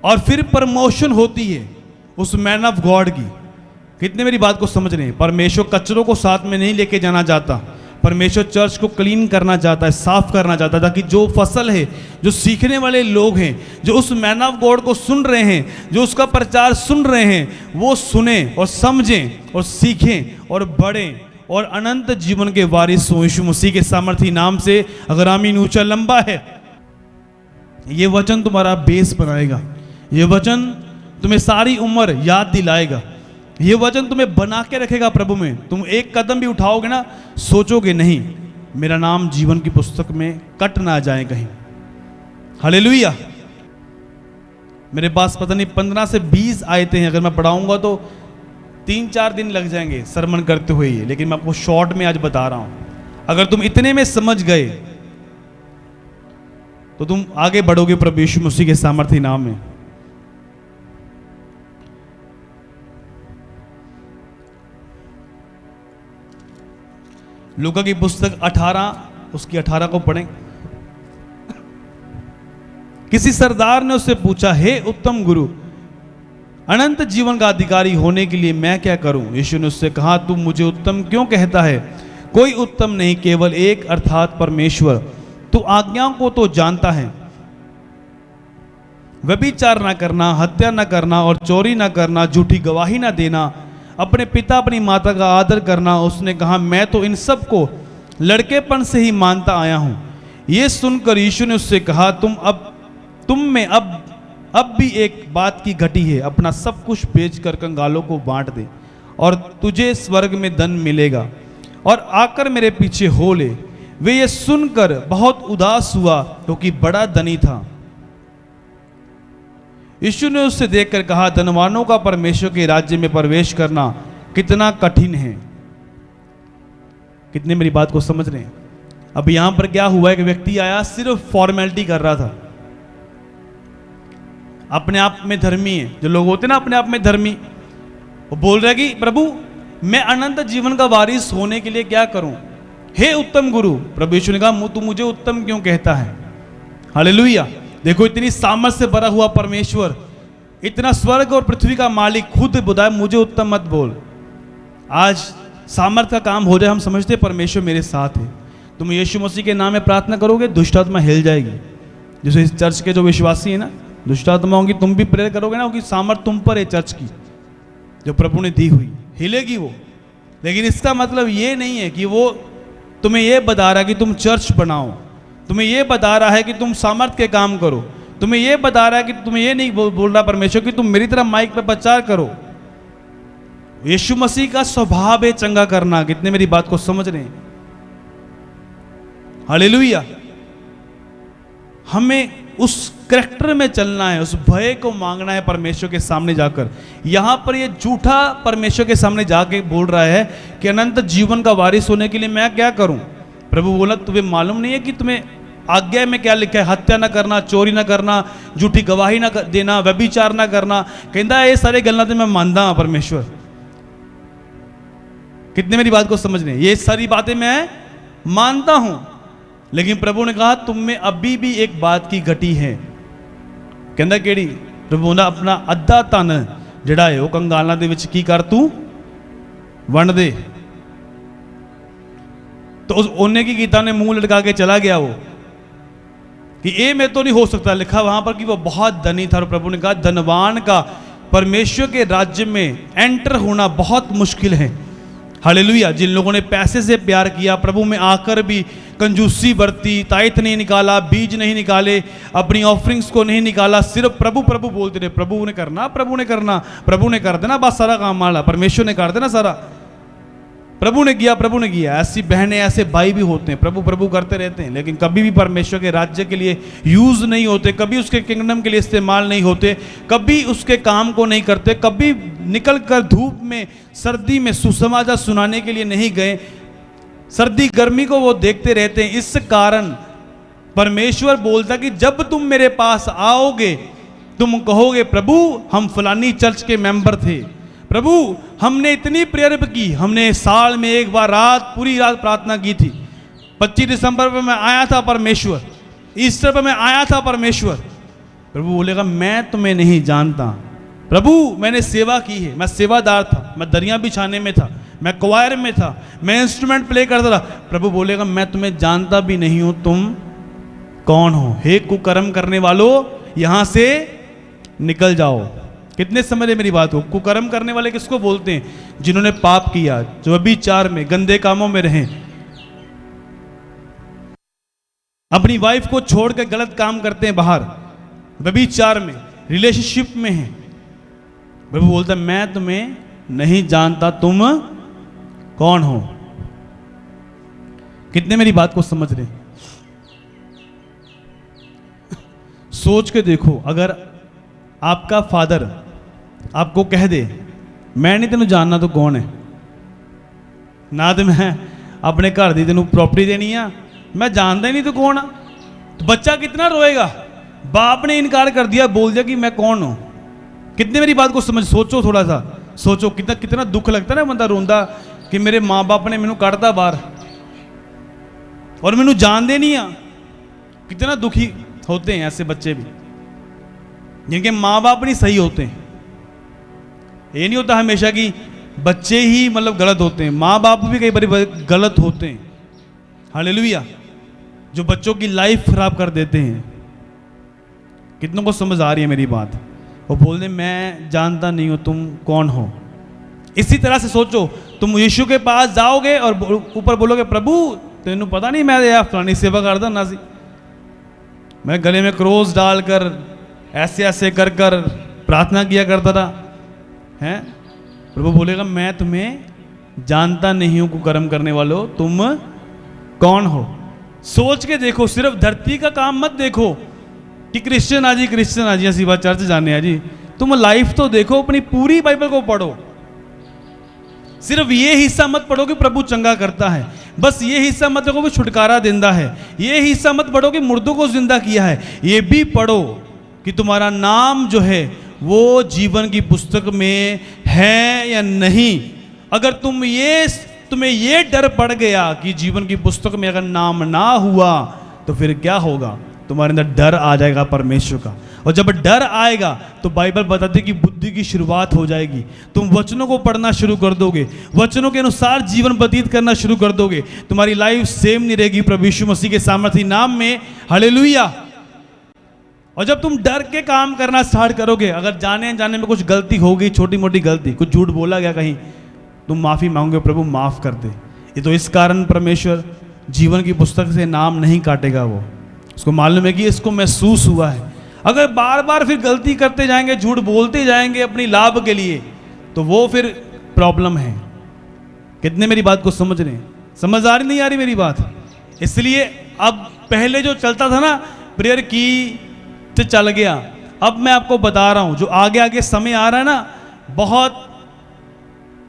और फिर प्रमोशन होती है उस मैन ऑफ गॉड की। कितने मेरी बात को समझ रहे हैं? परमेश्वर कचरों को साथ में नहीं लेके जाना चाहता, परमेश्वर चर्च को क्लीन करना चाहता है, साफ करना चाहता है, ताकि जो फसल है, जो सीखने वाले लोग हैं, जो उस मैन ऑफ गॉड को सुन रहे हैं, जो उसका प्रचार सुन रहे हैं, वो सुने और समझें और सीखें और बढ़ें और अनंत जीवन के वारिस हों यीशु मसीह के सामर्थी नाम से। अगर आमीन ऊंचा लंबा है, ये वचन तुम्हारा बेस बनाएगा, ये वचन तुम्हें सारी उम्र याद दिलाएगा, ये वचन तुम्हें बना के रखेगा प्रभु में। तुम एक कदम भी उठाओगे ना, सोचोगे नहीं मेरा नाम जीवन की पुस्तक में कट ना जाए कहीं। हालेलुया। मेरे पास पता नहीं 15 से 20 आयतें हैं, अगर मैं पढ़ाऊंगा तो 3-4 दिन लग जाएंगे सरमन करते हुए ये, लेकिन मैं आपको शॉर्ट में आज बता रहा हूं। अगर तुम इतने में समझ गए तो तुम आगे बढ़ोगे प्रभु यीशु मसीह के सामर्थी नाम में। लूका की पुस्तक 18 उसकी 18 को पढ़ें। किसी सरदार ने उससे पूछा, हे उत्तम गुरु, अनंत जीवन का अधिकारी होने के लिए मैं क्या करूं? यीशु ने उससे कहा, तू मुझे उत्तम क्यों कहता है? कोई उत्तम नहीं, केवल एक, अर्थात परमेश्वर। तू आज्ञाओं को तो जानता है, व्यभिचार ना करना, हत्या ना करना और चोरी ना करना, झूठी गवाही ना देना, अपने पिता अपनी माता का आदर करना। उसने कहा, मैं तो इन सब को लड़केपन से ही मानता आया हूं। यह सुनकर यीशु ने उससे कहा, तुम में अब भी एक बात की घटी है, अपना सब कुछ बेचकर कंगालों को बांट दे और तुझे स्वर्ग में धन मिलेगा, और आकर मेरे पीछे हो ले। वे ये सुनकर बहुत उदास हुआ क्योंकि बड़ा धनी था। यीशु ने उससे देखकर कहा, धनवानों का परमेश्वर के राज्य में प्रवेश करना कितना कठिन है। कितने मेरी बात को समझ रहे हैं? अब यहां पर क्या हुआ, एक व्यक्ति आया, सिर्फ फॉर्मेलिटी कर रहा था, अपने आप में धर्मी है। जो लोग होते ना अपने आप में धर्मी, वो बोल रहे कि प्रभु मैं अनंत जीवन का वारिस होने के लिए क्या करूं? हे उत्तम गुरु। प्रभु यीशु ने कहा, तू मुझे उत्तम क्यों कहता है? हालेलुया। देखो, इतनी सामर्थ से भरा हुआ परमेश्वर, इतना स्वर्ग और पृथ्वी का मालिक खुद बुधाए, मुझे उत्तम मत बोल। आज सामर्थ का काम हो जाए, हम समझते परमेश्वर मेरे साथ है। तुम यीशु मसीह के नाम में प्रार्थना करोगे, दुष्ट आत्मा हिल जाएगी। जैसे इस चर्च के जो विश्वासी है ना, दुष्ट आत्मा होंगी, तुम भी प्रेयर करोगे ना, उनकी सामर्थ तुम पर है, चर्च की जो प्रभु ने दी हुई, हिलेगी वो। लेकिन इसका मतलब ये नहीं है कि वो तुम्हें ये बता रहा है कि तुम चर्च बनाओ, तुम्हें ये बता रहा है कि तुम सामर्थ के काम करो, तुम्हें ये बता रहा है कि तुम्हें ये नहीं बोल रहा परमेश्वर कि तुम मेरी तरह माइक पे प्रचार करो। यीशु मसीह का स्वभाव है चंगा करना। कितने मेरी बात को समझ रहे हैं? हालेलुया। हमें उस करैक्टर में चलना है, उस भय को मांगना है परमेश्वर के सामने जाकर। यहां पर ये झूठा परमेश्वर के सामने जाके बोल रहा है कि अनंत जीवन का वारिस होने के लिए मैं क्या करूं? प्रभु बोला, तुम्हें मालूम नहीं है कि तुम्हें आज्ञा में क्या लिखा है? हत्या ना करना, चोरी ना करना, झूठी गवाही ना देना, व्यभिचार ना करना। कहता ये सारे गल्ला तो मैं मानता हूं परमेश्वर। कितने मेरी बात को समझ रहे हैं? ये सारी बातें मैं मानता हूं, लेकिन प्रभु ने कहा तुम में अभी भी एक बात की घटी है। कहता केड़ी? प्रभु ने अपना अद्धा तन जिहड़ा है वो कंगालां दे विच की कर, तू वंड दे। तो उस ओने की गीता ने मुंह लटका के चला गया वो कि ये मैं तो नहीं हो सकता। लिखा वहां पर कि वो बहुत धनी था, और प्रभु ने कहा धनवान का परमेश्वर के राज्य में एंटर होना बहुत मुश्किल है। हालेलुया। जिन लोगों ने पैसे से प्यार किया, प्रभु में आकर भी कंजूसी बरती, तायत नहीं निकाला, बीज नहीं निकाले, अपनी ऑफरिंग्स को नहीं निकाला, सिर्फ प्रभु प्रभु बोलते रहे, प्रभु ने करना, प्रभु ने करना, प्रभु ने कर देना, बस सारा काम माला, परमेश्वर ने कर देना सारा, प्रभु ने किया, प्रभु ने किया। ऐसी बहनें ऐसे भाई भी होते हैं, प्रभु प्रभु करते रहते हैं, लेकिन कभी भी परमेश्वर के राज्य के लिए यूज नहीं होते, कभी उसके किंगडम के लिए इस्तेमाल नहीं होते, कभी उसके काम को नहीं करते, कभी निकल कर धूप में सर्दी में सुसमाचार सुनाने के लिए नहीं गए, सर्दी गर्मी को वो देखते रहते हैं। इस कारण परमेश्वर बोलता कि जब तुम मेरे पास आओगे, तुम कहोगे प्रभु हम फलानी चर्च के मेंबर थे, प्रभु हमने इतनी प्रेयर की, हमने साल में एक बार पूरी रात प्रार्थना की थी, 25 दिसंबर पर मैं आया था परमेश्वर, ईस्टर पर मैं आया था परमेश्वर। प्रभु बोलेगा मैं तुम्हें नहीं जानता, प्रभु मैंने सेवा की है, मैं सेवादार था, मैं दरिया बिछाने में था, मैं क्वायर में था, मैं इंस्ट्रूमेंट प्ले करता था। प्रभु बोलेगा मैं तुम्हें जानता भी नहीं हूं, तुम कौन हो? हे कुकर्म करने वालों, यहां से निकल जाओ। कितने समझे मेरी बात को? कुकर्म करने वाले किसको बोलते हैं? जिन्होंने पाप किया, जो व्यभिचार में, गंदे कामों में रहे, अपनी वाइफ को छोड़कर गलत काम करते हैं, बाहर व्यभिचार में, रिलेशनशिप में हैं। प्रभु बोलता है मैं तुम्हें नहीं जानता, तुम कौन हो? कितने मेरी बात को समझ रहे? सोच के देखो, अगर आपका फादर आपको कह दे मैं नहीं तेन जानना तो कौन है, ना तो मैं अपने घर की तेन प्रॉपर्टी देनी है, मैं जानता ही नहीं तो कौन आ, तो बच्चा कितना रोएगा? बाप ने इनकार कर दिया, बोल दिया कि मैं कौन हूं। कितने मेरी बात को समझ? सोचो, थोड़ा सा सोचो, कितना कितना दुख लगता है ना, बंदा रोंदा कि मेरे माँ बाप ने मैनू कढ़ता बाहर और मैनू जानते नहीं आ। कितना दुखी होते हैं ऐसे बच्चे भी जिनके माँ बाप नहीं सही होते हैं। ये नहीं होता हमेशा कि बच्चे ही मतलब गलत होते हैं, माँ बाप भी कई बार गलत होते हैं। हालेलुया, जो बच्चों की लाइफ खराब कर देते हैं। कितनों को समझ आ रही है मेरी बात? वो बोलने मैं जानता नहीं हूं, तुम कौन हो। इसी तरह से सोचो, तुम यीशु के पास जाओगे और ऊपर बोलोगे प्रभु तेनू पता नहीं मैं यार फलानी सेवा करता ना सी, मैं गले में क्रोस डालकर ऐसे ऐसे कर कर प्रार्थना किया करता था, हैं? प्रभु बोलेगा मैं तुम्हें जानता नहीं हूं, कुकर्म करने वालों, तुम कौन हो? सोच के देखो, सिर्फ धरती का काम मत देखो कि क्रिश्चियन आज क्रिश्चियन आज सिवा चर्च जाने जी। तुम लाइफ तो देखो, अपनी पूरी बाइबल को पढ़ो। सिर्फ ये हिस्सा मत पढ़ो कि प्रभु चंगा करता है, बस ये हिस्सा मत देखो कि छुटकारा देता है, ये हिस्सा मत पढ़ो कि मुर्दों को जिंदा किया है, ये भी पढ़ो कि तुम्हारा नाम जो है वो जीवन की पुस्तक में है या नहीं। अगर तुम्हें ये डर पड़ गया कि जीवन की पुस्तक में अगर नाम ना हुआ तो फिर क्या होगा? तुम्हारे अंदर डर आ जाएगा परमेश्वर का, और जब डर आएगा तो बाइबल बताती है कि बुद्धि की शुरुआत हो जाएगी। तुम वचनों को पढ़ना शुरू कर दोगे, वचनों के अनुसार जीवन व्यतीत करना शुरू कर दोगे, तुम्हारी लाइफ सेम नहीं रहेगी प्रभु यीशु मसीह के सामर्थी नाम में। हालेलुया। और जब तुम डर के काम करना स्टार्ट करोगे, अगर जाने अनजाने में कुछ गलती हो गई, छोटी मोटी गलती, कुछ झूठ बोला गया कहीं, तुम माफी मांगोगे, प्रभु माफ कर दे। ये तो इस कारण परमेश्वर जीवन की पुस्तक से नाम नहीं काटेगा। वो उसको मालूम है कि इसको महसूस हुआ है। अगर बार बार फिर गलती करते जाएंगे, झूठ बोलते जाएंगे अपनी लाभ के लिए, तो वो फिर प्रॉब्लम है। कितने मेरी बात को समझ रहे हैं? समझ आ रही नहीं आ रही मेरी बात? इसलिए अब पहले जो चलता था ना, प्रेयर की तो चल गया, अब मैं आपको बता रहा हूं जो आगे आगे समय आ रहा है ना, बहुत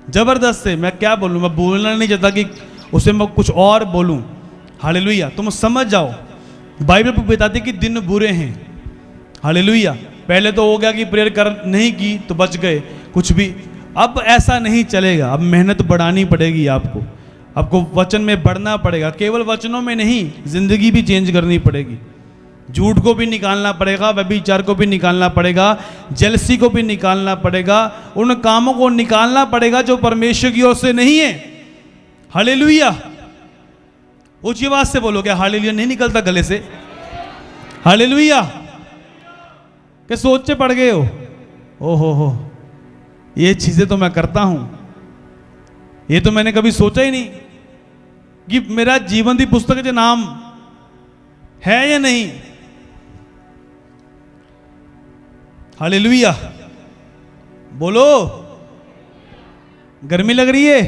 जबरदस्त है। मैं क्या बोलूं, मैं बोलना नहीं चाहता कि उसे मैं कुछ और बोलूं। हालेलुया, तुम समझ जाओ। बाइबल बताती कि दिन बुरे हैं। हालेलुया। पहले तो हो गया कि प्रेयर कर नहीं की तो बच गए कुछ भी, अब ऐसा नहीं चलेगा। अब मेहनत बढ़ानी पड़ेगी आपको वचन में बढ़ना पड़ेगा। केवल वचनों में नहीं, जिंदगी भी चेंज करनी पड़ेगी। झूठ को भी निकालना पड़ेगा, व्यभिचार को भी निकालना पड़ेगा, जेलसी को भी निकालना पड़ेगा, उन कामों को निकालना पड़ेगा जो परमेश्वर की ओर से नहीं है। हालेलुया। ऊंची आवाज से बोलो, क्या हालेलुया नहीं निकलता गले से? हालेलुया। क्या सोच पड़ गए हो? ओहो, ये चीजें तो मैं करता हूं, ये तो मैंने कभी सोचा ही नहीं कि मेरा जीवन की पुस्तक के नाम है या नहीं। हालेलुया बोलो। गर्मी लग रही है?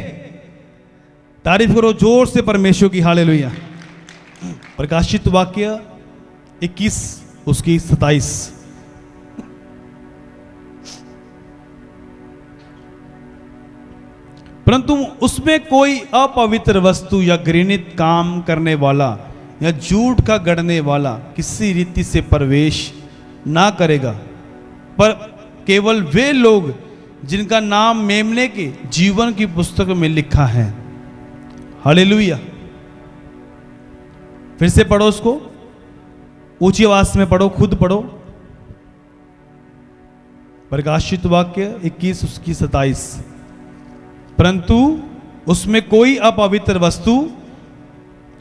तारीफ करो जोर से परमेश्वर की। हालेलुया। प्रकाशित वाक्य 21 उसकी 27। परंतु उसमें कोई अपवित्र वस्तु या घृणित काम करने वाला या झूठ का गढ़ने वाला किसी रीति से प्रवेश ना करेगा, पर केवल वे लोग जिनका नाम मेमने के जीवन की पुस्तक में लिखा है। हालेलुया। फिर से पढ़ो उसको, ऊंची आवाज में पढ़ो, खुद पढ़ो। प्रकाशित वाक्य 21 उसकी 27। परंतु उसमें कोई अपवित्र वस्तु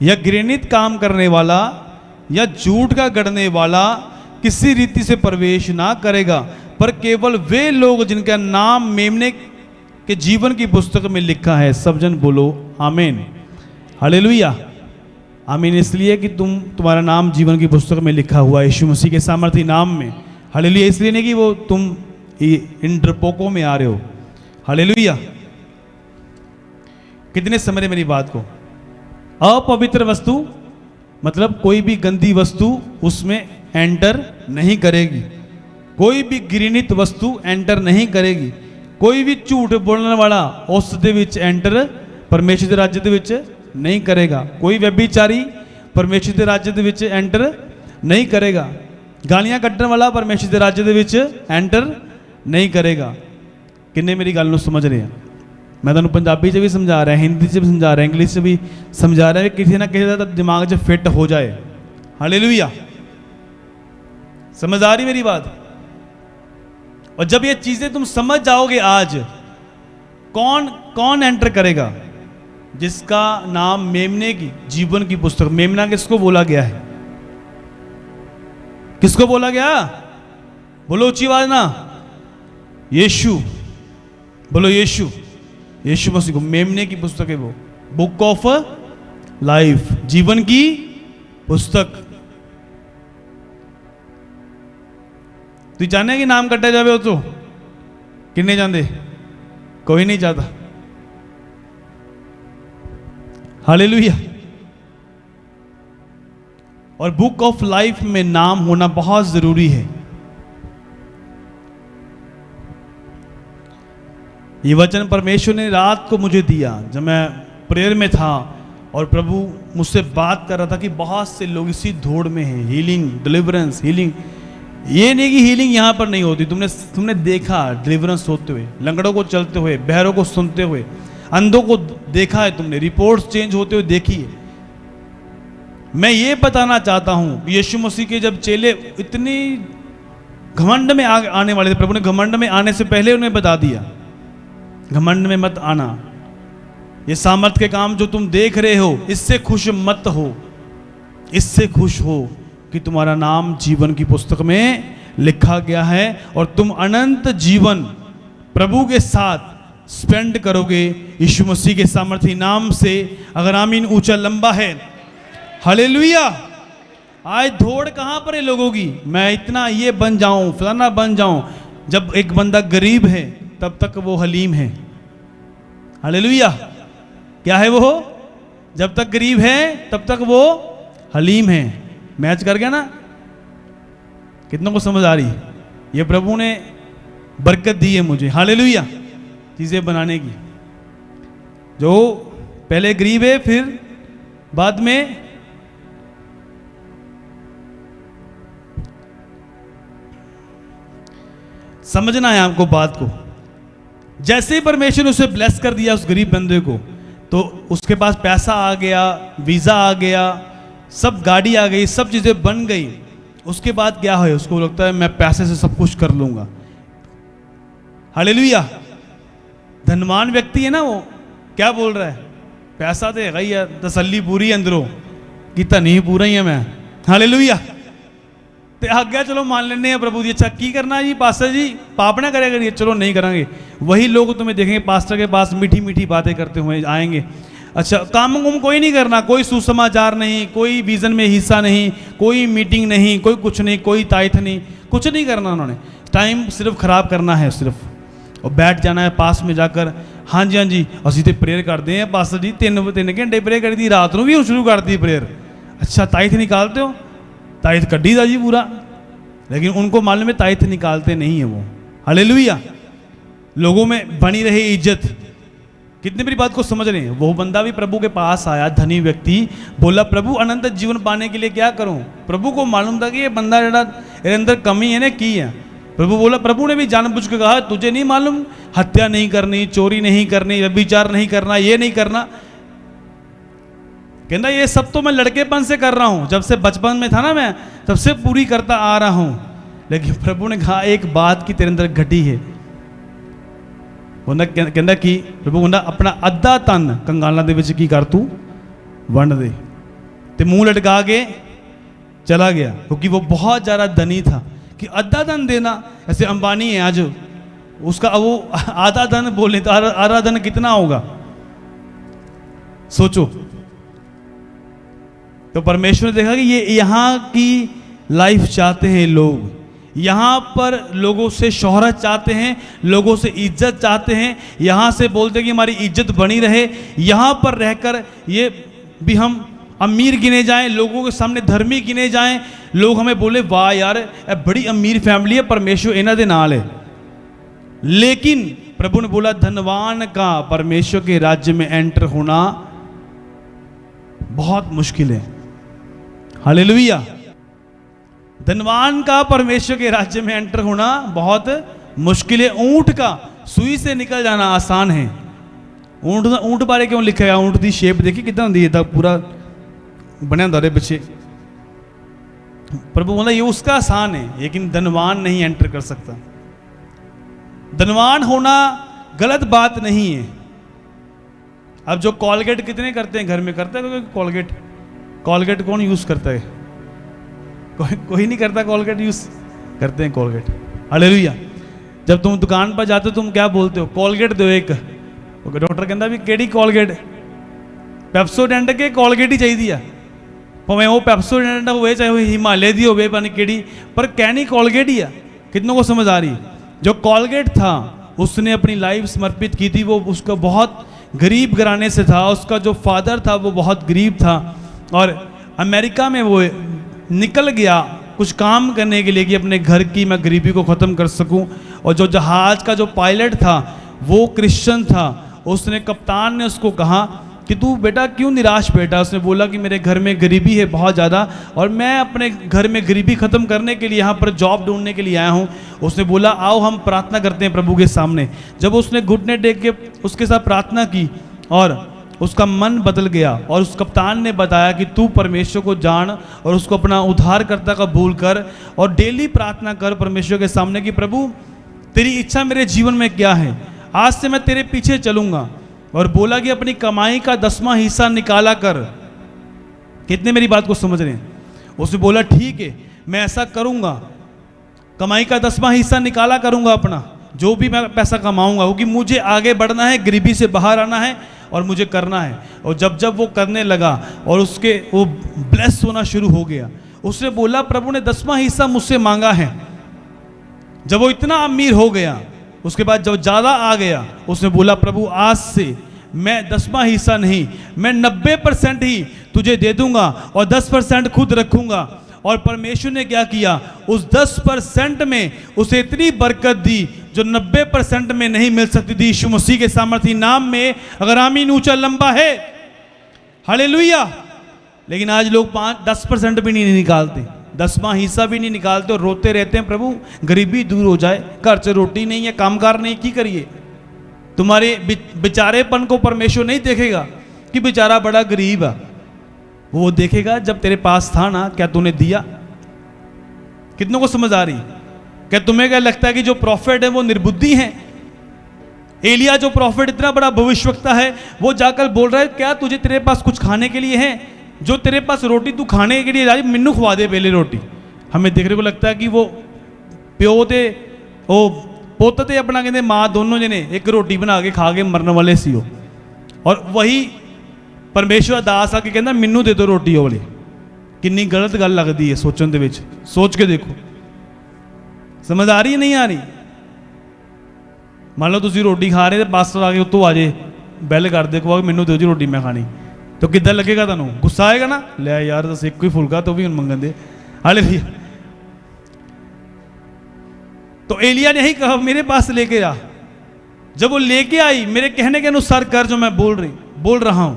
या घृणित काम करने वाला या झूठ का गढ़ने वाला किसी रीति से प्रवेश ना करेगा, पर केवल वे लोग जिनका नाम मेमने के जीवन की पुस्तक में लिखा है। सब जन बोलो आमीन। हालेलुया। आमीन इसलिए कि तुम्हारा नाम जीवन की पुस्तक में लिखा हुआ है यीशु मसीह के सामर्थी नाम में। हालेलुया। इसलिए नहीं कि वो तुम इन डरपोकों में आ रहे हो। हालेलुया। कितने समझ रहे मेरी बात को? अपवित्र वस्तु मतलब कोई भी गंदी वस्तु उसमें एंटर नहीं करेगी, कोई भी घृणित वस्तु एंटर नहीं करेगी, कोई भी झूठ बोलने वाला उस दे विच एंटर परमेश्वर के राज्य दे विच नहीं करेगा, कोई व्यभिचारी परमेश्वर के राज्य दे विच एंटर नहीं करेगा, गालियां कट्टने वाला परमेश्वर के राज्य दे विच एंटर नहीं करेगा। किन्ने मेरी गल नूं समझ रहे हैं? मैं तुहानूं पंजाबी च भी समझा रहा, हिंदी च भी समझा रहा, इंग्लिश च भी समझा रहा, किसी ना किसी का दिमाग च फिट हो जाए। हालेलुया। समझ आ रही मेरी बात? और जब ये चीजें तुम समझ जाओगे आज, कौन कौन एंटर करेगा? जिसका नाम मेमने की जीवन की पुस्तक। मेमना किसको बोला गया है? किसको बोला गया? बोलो ऊंची आवाज ना। यीशु। बोलो यीशु। यीशु मसीह को मेमने की पुस्तक है वो, बुक ऑफ लाइफ, जीवन की पुस्तक। तू जाने कि नाम कट्टे जावे हो तो किन्ने जाते? कोई नहीं चाहता। हालेलुया। और बुक ऑफ लाइफ में नाम होना बहुत जरूरी है। ये वचन परमेश्वर ने रात को मुझे दिया जब मैं प्रेयर में था और प्रभु मुझसे बात कर रहा था कि बहुत से लोग इसी दौड़ में हैं, हीलिंग, डिलीवरेंस, हीलिंग। ये नहीं कि हीलिंग यहाँ पर नहीं होती। तुमने देखा डिलीवरेंस होते हुए, लंगड़ों को चलते हुए, बहरों को सुनते हुए, अंधों को देखा है तुमने, रिपोर्ट्स चेंज होते हुए देखी है। मैं ये बताना चाहता हूँ यीशु मसीह के जब चेले इतनी घमंड में आने वाले थे, प्रभु ने घमंड में आने से पहले उन्हें बता दिया, घमंड में मत आना, ये सामर्थ के काम जो तुम देख रहे हो इससे खुश मत हो, इससे खुश हो कि तुम्हारा नाम जीवन की पुस्तक में लिखा गया है और तुम अनंत जीवन प्रभु के साथ स्पेंड करोगे यीशु मसीह के सामर्थी नाम से। अगर आमीन ऊंचा लंबा है। हालेलुया। आज दौड़ कहां पर है लोगों की? मैं इतना ये बन जाऊं, फलाना बन जाऊं। जब एक बंदा गरीब है तब तक वो हलीम है। हालेलुया। क्या है वो? जब तक गरीब है तब तक वो हलीम है। मैच कर गया ना? कितनों को समझ आ रही? ये प्रभु ने बरकत दी है मुझे, हालेलुया, चीजें बनाने की। जो पहले गरीब है फिर बाद में समझना है आपको बात को। जैसे ही परमेश्वर ने उसे ब्लेस कर दिया उस गरीब बंदे को, तो उसके पास पैसा आ गया, वीजा आ गया, सब गाड़ी आ गई, सब चीजें बन गई। उसके बाद क्या है? उसको लगता है मैं पैसे से सब कुछ कर लूंगा। हालेलुया। धनवान व्यक्ति है ना, वो क्या बोल रहा है? पैसा तो है ही, तसल्ली पूरी अंदरों कि धनी पूरा ही है मैं। हालेलुया। ते आज्ञा चलो मान लेने हैं प्रभु जी। अच्छा की करना जी पास्टर जी? पाप ना करे करिए, चलो नहीं करेंगे। वही लोग तुम्हें देखेंगे पास्टर के पास मीठी मीठी बातें करते हुए आएंगे। अच्छा काम कुम कोई नहीं करना, कोई सुसमाचार नहीं, कोई विजन में हिस्सा नहीं, कोई मीटिंग नहीं, कोई कुछ नहीं, कोई ताइथ नहीं, कुछ नहीं करना। उन्होंने टाइम सिर्फ खराब करना है सिर्फ, और बैठ जाना है पास में जाकर। हाँ जी हाँ जी असी तो प्रेयर करते हैं पास्टर जी, 3 घंटे प्रेयर कर दी, रात को भी शुरू कर दी प्रेयर। अच्छा ताइथ निकालते हो? ताइथ कड्डी था जी पूरा, लेकिन उनको मालूम है ताइथ निकालते नहीं है वो। हालेलुया। लोगों में बनी रही इज्जत कितने मेरी बात को समझ रहे हैं? वो बंदा भी प्रभु के पास आया, धनी व्यक्ति, बोला प्रभु अनंत जीवन पाने के लिए क्या करूं? प्रभु को मालूम था कि ये बंदा जरा मेरे अंदर कमी है ना की है। प्रभु बोला, प्रभु ने भी जानबूझ के कहा तुझे नहीं मालूम हत्या नहीं करनी, चोरी नहीं करनी, व्यभिचार नहीं करना, ये नहीं करना। कहना ये सब तो मैं लड़केपन से कर रहा हूं, जब से बचपन में था ना मैं तब से पूरी करता आ रहा हूं। लेकिन प्रभु ने कहा एक बात की तेरे अंदर घटी है। कहता कि प्रभु कहता अपना अद्धा तन कंगालां दे विच की कर तू वंड दे, ते मुंह लटका के चला गया, क्योंकि वो बहुत ज़्यादा धनी था कि आधा धन देना। ऐसे अंबानी है आज, उसका वो आधा धन बोले तो आधा धन कितना होगा सोचो। तो परमेश्वर ने देखा कि ये यहाँ की लाइफ चाहते हैं लोग, यहाँ पर लोगों से शोहरत चाहते हैं, लोगों से इज्जत चाहते हैं, यहाँ से बोलते हैं कि हमारी इज्जत बनी रहे, यहाँ पर रहकर ये भी हम अमीर गिने जाएं, लोगों के सामने धर्मी गिने जाएं, लोग हमें बोले वाह यार बड़ी अमीर फैमिली है, परमेश्वर इन्हां दे नाल है। लेकिन प्रभु ने बोला धनवान का परमेश्वर के राज्य में एंटर होना बहुत मुश्किल है। हालेलुया। धनवान का परमेश्वर के राज्य में एंटर होना बहुत मुश्किल है। ऊंट का सुई से निकल जाना आसान है। ऊंट बारे क्यों लिखा है? ऊंट की शेप देखी कितना होंदी है, पूरा बनया होंदा पिछे। प्रभु बोला ये उसका आसान है, लेकिन धनवान नहीं एंटर कर सकता। धनवान होना गलत बात नहीं है। अब जो कॉलगेट कितने करते हैं घर में? करता है कोई कॉलगेट कौन यूज करता है? कोई नहीं करता कोलगेट यूज करते हैं कोलगेट। हालेलुया। जब तुम दुकान पर जाते हो तुम क्या बोलते हो? कोलगेट दो एक। डॉक्टर कहता भी केड़ी कोलगेट? पेप्सोडेंट के कोलगेट ही चाहिए, भावें वो पेप्सोडेंट हो चाहे वो हिमालय दी हो पानी केड़ी, पर कहनी कोलगेट ही है। कितनों को समझ आ रही? जो कोलगेट था उसने अपनी लाइफ समर्पित की थी, वो उसका बहुत गरीब घराने से था, उसका जो फादर था वो बहुत गरीब था, और अमेरिका में वो निकल गया कुछ काम करने के लिए कि अपने घर की मैं गरीबी को ख़त्म कर सकूं। और जो जहाज़ का जो पायलट था वो क्रिश्चियन था। उसने कप्तान ने उसको कहा कि तू बेटा क्यों निराश बेटा? उसने बोला कि मेरे घर में गरीबी है बहुत ज़्यादा, और मैं अपने घर में गरीबी ख़त्म करने के लिए यहाँ पर जॉब ढूंढने के लिए आया हूँ। उसने बोला आओ हम प्रार्थना करते हैं प्रभु के सामने। जब उसने घुटने टेक के उसके साथ प्रार्थना की और उसका मन बदल गया, और उस कप्तान ने बताया कि तू परमेश्वर को जान और उसको अपना उद्धारकर्ता कबूल कर, और डेली प्रार्थना कर परमेश्वर के सामने कि प्रभु तेरी इच्छा मेरे जीवन में क्या है, आज से मैं तेरे पीछे चलूंगा। और बोला कि अपनी कमाई का 10वां हिस्सा निकाला कर। कितने मेरी बात को समझ रहे हैं? उसने बोला ठीक है मैं ऐसा करूंगा, कमाई का 10वां हिस्सा निकाला करूंगा अपना, जो भी मैं पैसा कमाऊंगा, क्योंकि मुझे आगे बढ़ना है, गरीबी से बाहर आना है और मुझे करना है। और जब वो करने लगा और उसके वो ब्लेस होना शुरू हो गया, उसने बोला प्रभु ने 10वां हिस्सा मुझसे मांगा है। जब वो इतना अमीर हो गया, उसके बाद जब ज़्यादा आ गया, उसने बोला प्रभु आज से मैं 10वां हिस्सा नहीं, मैं 90% ही तुझे दे दूंगा और 10% खुद रखूंगा। और परमेश्वर ने क्या किया? उस 10% में उसे इतनी बरकत दी जो 90% में नहीं मिल सकती थी। यीशु मसीह के सामर्थी नाम में अगर आमीन ऊंचा लंबा है, हालेलुया। लेकिन आज लोग 10% भी नहीं निकालते, 10वां हिस्सा भी नहीं निकालते और रोते रहते हैं प्रभु गरीबी दूर हो जाए, घर से रोटी नहीं है, कामकार नहीं, की करिए। तुम्हारे बेचारेपन को परमेश्वर नहीं देखेगा कि बेचारा बड़ा गरीब है, वो देखेगा जब तेरे पास था ना क्या तूने दिया। कितनों को समझ आ रही? क्या तुम्हें क्या लगता है कि जो प्रॉफिट है वो निर्बुद्धि है? एलिया जो प्रॉफिट इतना बड़ा भविष्यवक्ता है, वो जाकर बोल रहा है क्या तुझे तेरे पास कुछ खाने के लिए है? जो तेरे पास रोटी तू खाने के लिए मिन्नू खवा दे पहले रोटी। हमें देखने को लगता है कि वो प्यो ते वो पुत ते अपना कहते माँ दोनों जने एक रोटी बना के खा के मरने वाले सी हो, और वही परमेश्वर दास आके कहना मिन्नू दे दो रोटी वाली। कितनी गलत गल लगती है सोचने दे विच, सोच के देखो। समझ आ रही है नहीं आ रही? मान लो तुम रोटी खा रहे, पास्टर आके उत्तों आ जाए बैल कर दे को मैनू दो जी रोटी मैं खानी, तो किद्दां लगेगा तुहानू? गुस्सा आएगा ना, ले यार दस एक ही फुलका तो भी मंगन दे। हालेलुया। तो एलिया ने ही कहा मेरे पास लेके आ, जब वो लेके आई, मेरे कहने के अनुसार कर जो मैं बोल रहा हूं,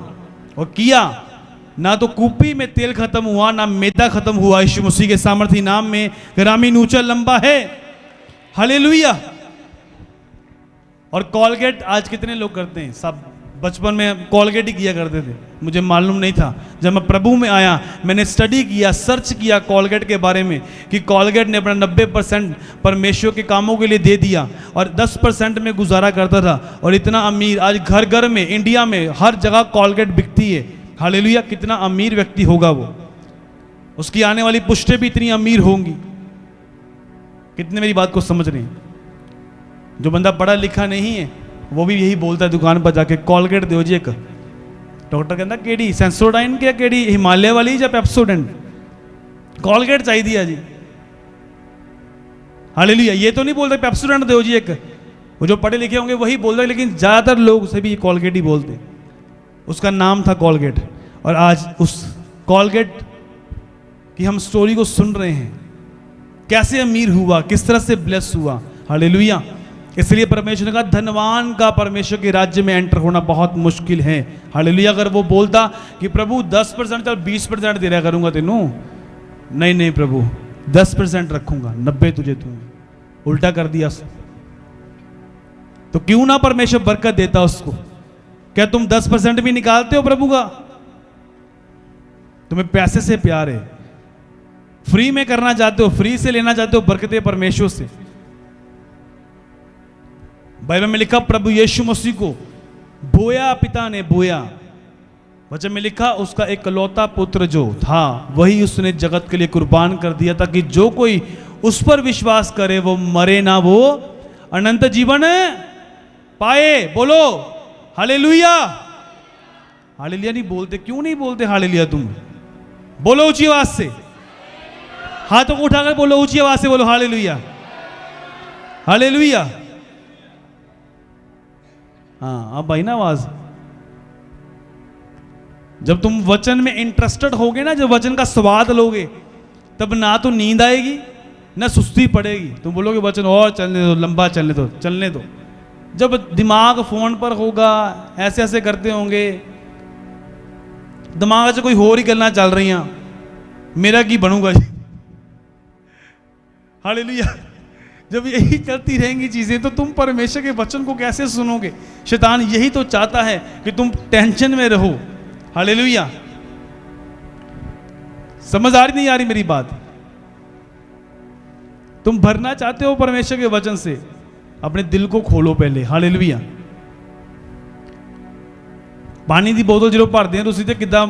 और किया, ना तो कूपी में तेल खत्म हुआ, ना मैदा खत्म हुआ। यीशु मसीह के सामर्थी नाम में। ग्रामीण ऊंचा लंबा है, हालेलुया। और कॉलगेट आज कितने लोग करते हैं? सब बचपन में कॉलगेट ही किया करते थे, मुझे मालूम नहीं था। जब मैं प्रभु में आया, मैंने स्टडी किया, सर्च किया कॉलगेट के बारे में, कि कॉलगेट ने अपना 90% परमेश्वर के कामों के लिए दे दिया और 10% में गुजारा करता था। और इतना अमीर, आज घर घर में, इंडिया में हर जगह कॉलगेट बिकती है, हालेलुया। कितना अमीर व्यक्ति होगा वो, उसकी आने वाली पुश्तें भी इतनी अमीर होंगी। कितने मेरी बात को समझ रहे हैं? जो बंदा पढ़ा लिखा नहीं है वो भी यही बोलता है दुकान पर जाके, कॉलगेट दो जी एक। डॉक्टर कहता केड़ी सेंसोडाइन क्या, केड़ी हिमालय वाली या पेप्सोडेंट? कॉलगेट चाहिए जी, हालेलुया। ये तो नहीं बोलते पेप्सोडेंट दो जी एक, वो जो पढ़े लिखे होंगे वही बोलते हैं, लेकिन ज्यादातर लोग से भी कॉलगेट ही बोलते हैं। उसका नाम था कॉलगेट। और आज उस कॉलगेट की हम स्टोरी को सुन रहे हैं, कैसे अमीर हुआ, किस तरह से ब्लेस हुआ, हालेलुया। इसलिए परमेश्वर ने कहा धनवान का परमेश्वर के राज्य में एंटर होना बहुत मुश्किल है, हालेलुया। अगर वो बोलता कि प्रभु 10% चल 20% दे रहा करूंगा तेनू, नहीं नहीं प्रभु 10% रखूंगा, 90 तुझे दूंगा, उल्टा कर दिया उसने। तो क्यों ना परमेश्वर बरकत देता उसको? क्या तुम 10% भी निकालते हो प्रभु का? तुम्हें पैसे से प्यार है, फ्री में करना चाहते हो, फ्री से लेना चाहते हो बरकतें परमेश्वर से। बाइबल में लिखा प्रभु यीशु मसीह को बोया, पिता ने बोया। वचन में लिखा उसका एकलौता पुत्र जो था वही उसने जगत के लिए कुर्बान कर दिया, ताकि जो कोई उस पर विश्वास करे वो मरे ना, वो अनंत जीवन पाए। बोलो हालेलुया। हालेलुया नहीं बोलते, क्यों नहीं बोलते हालेलुया? तुम बोलो ऊंची आवाज से, हाथों को उठाकर बोलो ऊंची आवाज से, बोलो हालेलुया, हालेलुया। हाँ अब भाई ना आवाज। जब तुम वचन में इंटरेस्टेड होगे ना, जब वचन का स्वाद लोगे, तब ना तो नींद आएगी ना सुस्ती पड़ेगी। तुम बोलोगे वचन और चलने दो, लंबा चलने दो, चलने दो। जब दिमाग फोन पर होगा, ऐसे ऐसे करते होंगे, दिमाग से कोई और ही गल्ला चल रही हैं, मेरा की बनूंगा जी, हालेलुया। जब यही चलती रहेंगी चीजें तो तुम परमेश्वर के वचन को कैसे सुनोगे? शैतान यही तो चाहता है कि तुम टेंशन में रहो, हालेलुया। समझ आ रही नहीं आ रही मेरी बात? तुम भरना चाहते हो परमेश्वर के वचन से, अपने दिल को खोलो पहले, हालेलुया। पानी की बोतल जो भरते हैं तुम तो किदा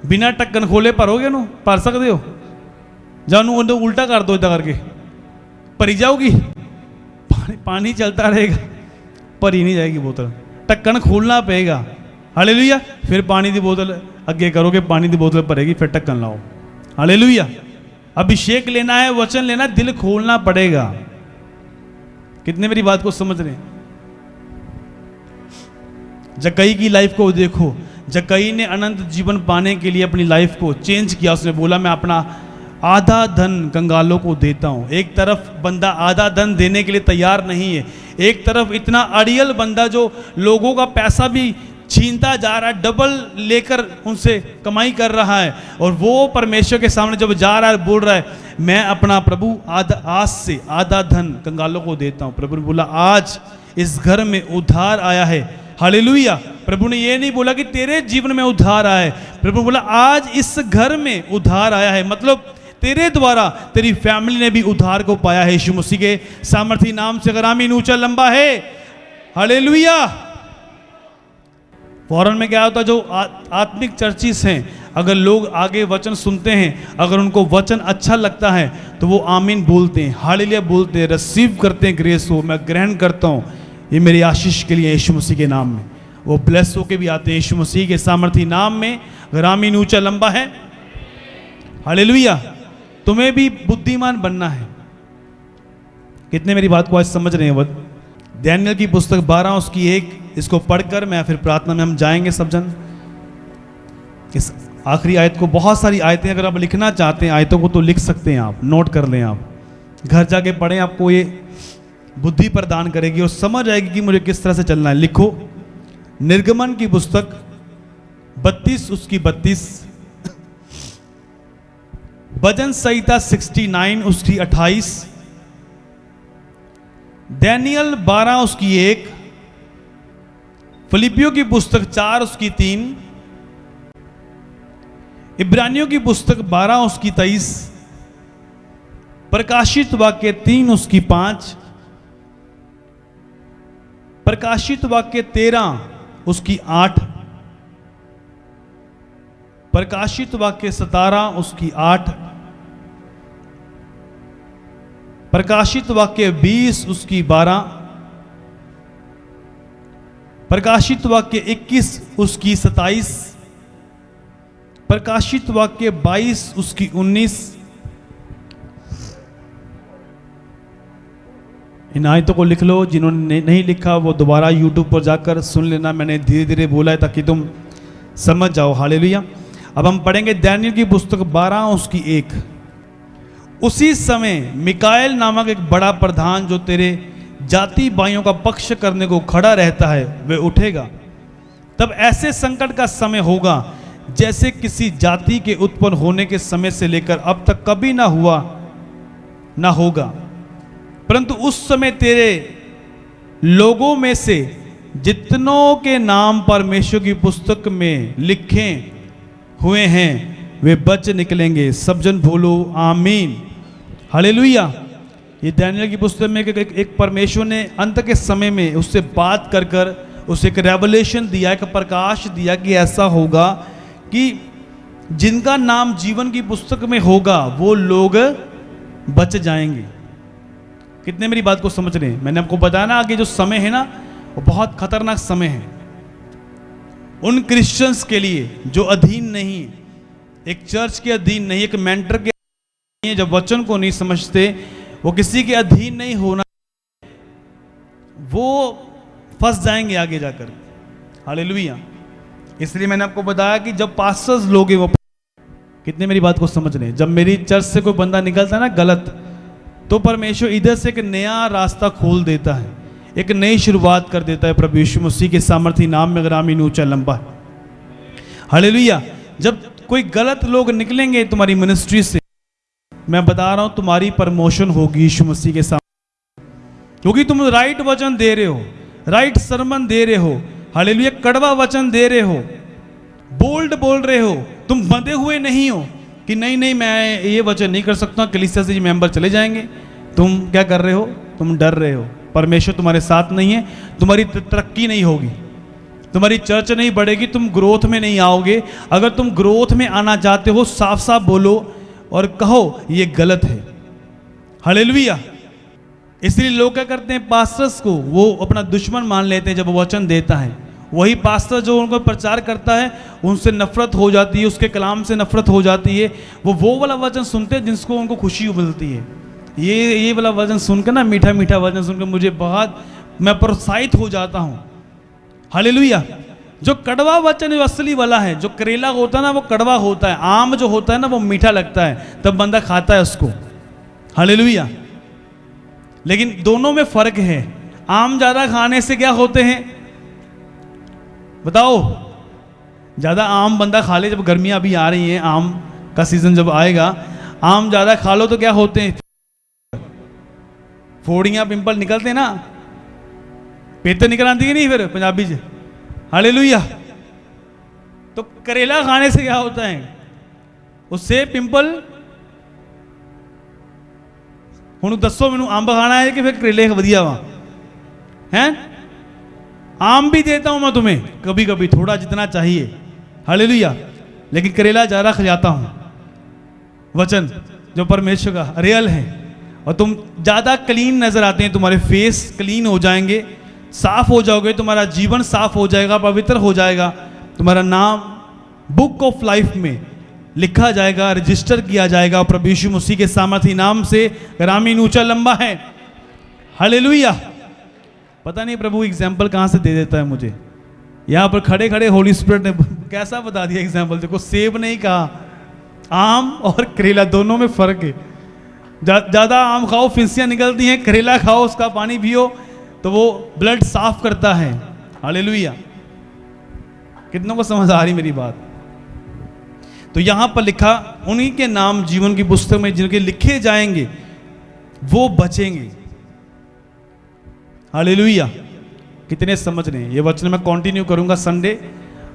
बिना ढक्कन खोले भरोगे ना? भर सकते हो? ਜਾਂ ਉਹਨੂੰ उल्टा कर दो, इदा करके भरी जाओगी, पानी चलता रहेगा, भरी नहीं जाएगी बोतल, ढक्कन खोलना पड़ेगा, हालेलुया। फिर पानी की बोतल अगे करोगे, पानी की बोतल भरेगी, फिर ढक्कन लाओ, हालेलुया। अभिषेक लेना है, वचन लेना, दिल खोलना पड़ेगा। कितने मेरी बात को समझ रहे हैं? जक्कई की लाइफ को देखो, जक्कई ने अनंत जीवन पाने के लिए अपनी लाइफ को चेंज किया। उसने बोला मैं अपना आधा धन कंगालों को देता हूं। एक तरफ बंदा आधा धन देने के लिए तैयार नहीं है, एक तरफ इतना अड़ियल बंदा जो लोगों का पैसा भी छीनता जा रहा है, डबल लेकर उनसे कमाई कर रहा है, और वो परमेश्वर के सामने जब जा रहा है बोल रहा है मैं अपना प्रभु आज से आधा धन कंगालों को देता हूं। प्रभु ने बोला आज इस घर में उद्धार आया है, हालेलुया। प्रभु ने ये नहीं बोला कि तेरे जीवन में उद्धार आया है, प्रभु ने बोला आज इस घर में उद्धार आया है, मतलब तेरे द्वारा तेरी फैमिली ने भी उद्धार को पाया है यीशु मसीह के सामर्थी नाम से। अगर आमीन ऊंचा लंबा है, हालेलुया। फॉरेन में क्या होता है, जो आत्मिक चर्चिस हैं, अगर लोग आगे वचन सुनते हैं, अगर उनको वचन अच्छा लगता है तो वो आमीन बोलते हैं, हालेलुया बोलते हैं, रिसीव करते हैं ग्रेस को, मैं ग्रहण करता हूँ, ये मेरी आशीष के लिए यीशु मसीह के नाम में। वो ब्लेस होके भी आते हैं यीशु मसीह के सामर्थी नाम में। अगर आमीन ऊंचा लंबा है, हालेलुया। तुम्हें भी बुद्धिमान बनना है। कितने मेरी बात को आज समझ रहे हैं? दानियेल की पुस्तक 12 उसकी 1, इसको पढ़कर मैं फिर प्रार्थना में हम जाएंगे सब जन। इस आखिरी आयत को, बहुत सारी आयतें अगर आप लिखना चाहते हैं आयतों को तो लिख सकते हैं, आप नोट कर लें, आप घर जाके पढ़ें, आपको ये बुद्धि प्रदान करेगी और समझ आएगी कि मुझे किस तरह से चलना है। लिखो निर्गमन की पुस्तक 32 उसकी 32, भजन संहिता 69 उसकी 28, डैनियल 12 उसकी 1, फिलिपियों की पुस्तक 4 उसकी 3, इब्रानियों की पुस्तक 12 उसकी 23, प्रकाशित वाक्य 3 उसकी 5, प्रकाशित वाक्य 13 उसकी 8, प्रकाशित वाक्य 17 उसकी 8, प्रकाशित वाक्य 20 उसकी 12, प्रकाशित वाक्य 21 उसकी 27, प्रकाशित वाक्य 22 उसकी 19। इन आयतों को लिख लो, जिन्होंने नहीं लिखा वो दोबारा यूट्यूब पर जाकर सुन लेना, मैंने धीरे धीरे बोला है ताकि तुम समझ जाओ। हालेलुया। अब हम पढ़ेंगे दानियेल की पुस्तक 12 उसकी 1। उसी समय मिकाएल नामक एक बड़ा प्रधान जो तेरे जाति भाइयों का पक्ष करने को खड़ा रहता है वह उठेगा। तब ऐसे संकट का समय होगा जैसे किसी जाति के उत्पन्न होने के समय से लेकर अब तक कभी ना हुआ ना होगा। परंतु उस समय तेरे लोगों में से जितनों के नाम परमेश्वर की पुस्तक में लिखे हुए हैं वे बच निकलेंगे। सब जन बोलो आमीन। हालेलुया। ये दानियेल की पुस्तक में एक परमेश्वर ने अंत के समय में उससे बात कर कर उसे एक रेवलेशन दिया, एक प्रकाश दिया कि ऐसा होगा कि जिनका नाम जीवन की पुस्तक में होगा वो लोग बच जाएंगे। कितने मेरी बात को समझ रहे हैं? मैंने आपको बताया ना, आगे जो समय है ना वो बहुत खतरनाक समय है उन क्रिश्चियंस के लिए जो अधीन नहीं, एक चर्च के अधीन नहीं, एक मेंटर के अधीन नहीं, जब वचन को नहीं समझते, वो किसी के अधीन नहीं होना, वो फंस जाएंगे आगे जाकर। हालेलुया। इसलिए मैंने आपको बताया कि जब पास्टर्स लोग हैं वो, कितने मेरी बात को समझ रहे हैं, जब मेरी चर्च से कोई बंदा निकलता है ना गलत, तो परमेश्वर इधर से एक नया रास्ता खोल देता है, एक नई शुरुआत कर देता है। प्रभु यीशु मसीह के सामर्थी नाम में ग्रामीण ऊंचा लंबा है। हालेलुया। जब कोई गलत लोग निकलेंगे तुम्हारी मिनिस्ट्री से, मैं बता रहा हूं तुम्हारी प्रमोशन होगी यीशु मसीह के सामने, क्योंकि तुम राइट वचन दे रहे हो, राइट सरमन दे रहे हो। हालेलुया। कड़वा वचन दे रहे हो, बोल्ड बोल रहे हो, तुम बंधे हुए नहीं हो कि नहीं नहीं मैं ये वचन नहीं कर सकता, कलीसिया से मेंबर चले जाएंगे। तुम क्या कर रहे हो? तुम डर रहे हो, परमेश्वर तुम्हारे साथ नहीं है, तुम्हारी तरक्की नहीं होगी, तुम्हारी चर्च नहीं बढ़ेगी, तुम ग्रोथ में नहीं आओगे। अगर तुम ग्रोथ में आना चाहते हो साफ साफ बोलो और कहो ये गलत है। हालेलुया। इसलिए लोग क्या करते हैं, पास्टर्स को वो अपना दुश्मन मान लेते हैं। जब वो वचन देता है, वही पास्टर जो उनको प्रचार करता है उनसे नफरत हो जाती है, उसके कलाम से नफरत हो जाती है। वो वाला वचन सुनते हैं जिसको उनको खुशी मिलती है। ये वाला वचन सुनकर ना, मीठा मीठा वचन सुनकर मुझे बहुत, मैं प्रोत्साहित हो जाता हूँ। हालेलुया। जो कड़वा वचन असली वाला है, जो करेला होता है ना वो कड़वा होता है, आम जो होता है ना वो मीठा लगता है, तब बंदा खाता है उसको। हालेलुया। लेकिन दोनों में फर्क है। आम ज्यादा खाने से क्या होते हैं बताओ? ज्यादा आम बंदा खा ले, जब गर्मियां अभी आ रही हैं, आम का सीजन जब आएगा, आम ज्यादा खा लो तो क्या होते हैं? फोड़ियां, पिंपल निकलते हैं ना, पेते निकल आती है नहीं फिर पंजाबी से। हालेलुया। तो करेला खाने से क्या होता है? उससे पिंपल। हुण दसो मैनू अंब खाना है कि फिर करेले वधिया वा हैं? आम भी देता हूं मैं तुम्हें कभी कभी, थोड़ा जितना चाहिए। हालेलुया। लेकिन करेला ज्यादा खिलाता हूं, वचन जो परमेश्वर का रियल है, और तुम ज्यादा क्लीन नजर आते हैं, तुम्हारे फेस क्लीन हो जाएंगे, साफ हो जाओगे, तुम्हारा जीवन साफ हो जाएगा, पवित्र हो जाएगा, तुम्हारा नाम बुक ऑफ लाइफ में लिखा जाएगा, रजिस्टर किया जाएगा प्रभु यीशु मसीह के सामर्थी नाम से। ग्रामीण ऊंचा लंबा है। हालेलुया। पता नहीं प्रभु एग्जाम्पल कहाँ से दे देता है मुझे। यहाँ पर खड़े खड़े होली स्पिरिट ने कैसा बता दिया एग्जाम्पल। देखो, सेब नहीं कहा, आम और करेला दोनों में फर्क है। ज़्यादा आम खाओ फिंसियाँ निकलती हैं, करेला खाओ उसका पानी पियो तो वो ब्लड साफ करता है। हालेलुया। कितनों को समझ आ रही मेरी बात? तो यहां पर लिखा, उन्हीं के नाम जीवन की पुस्तक में जिनके लिखे जाएंगे वो बचेंगे। हालेलुया। कितने समझ रहे हैं? ये वचन मैं कंटिन्यू करूंगा संडे।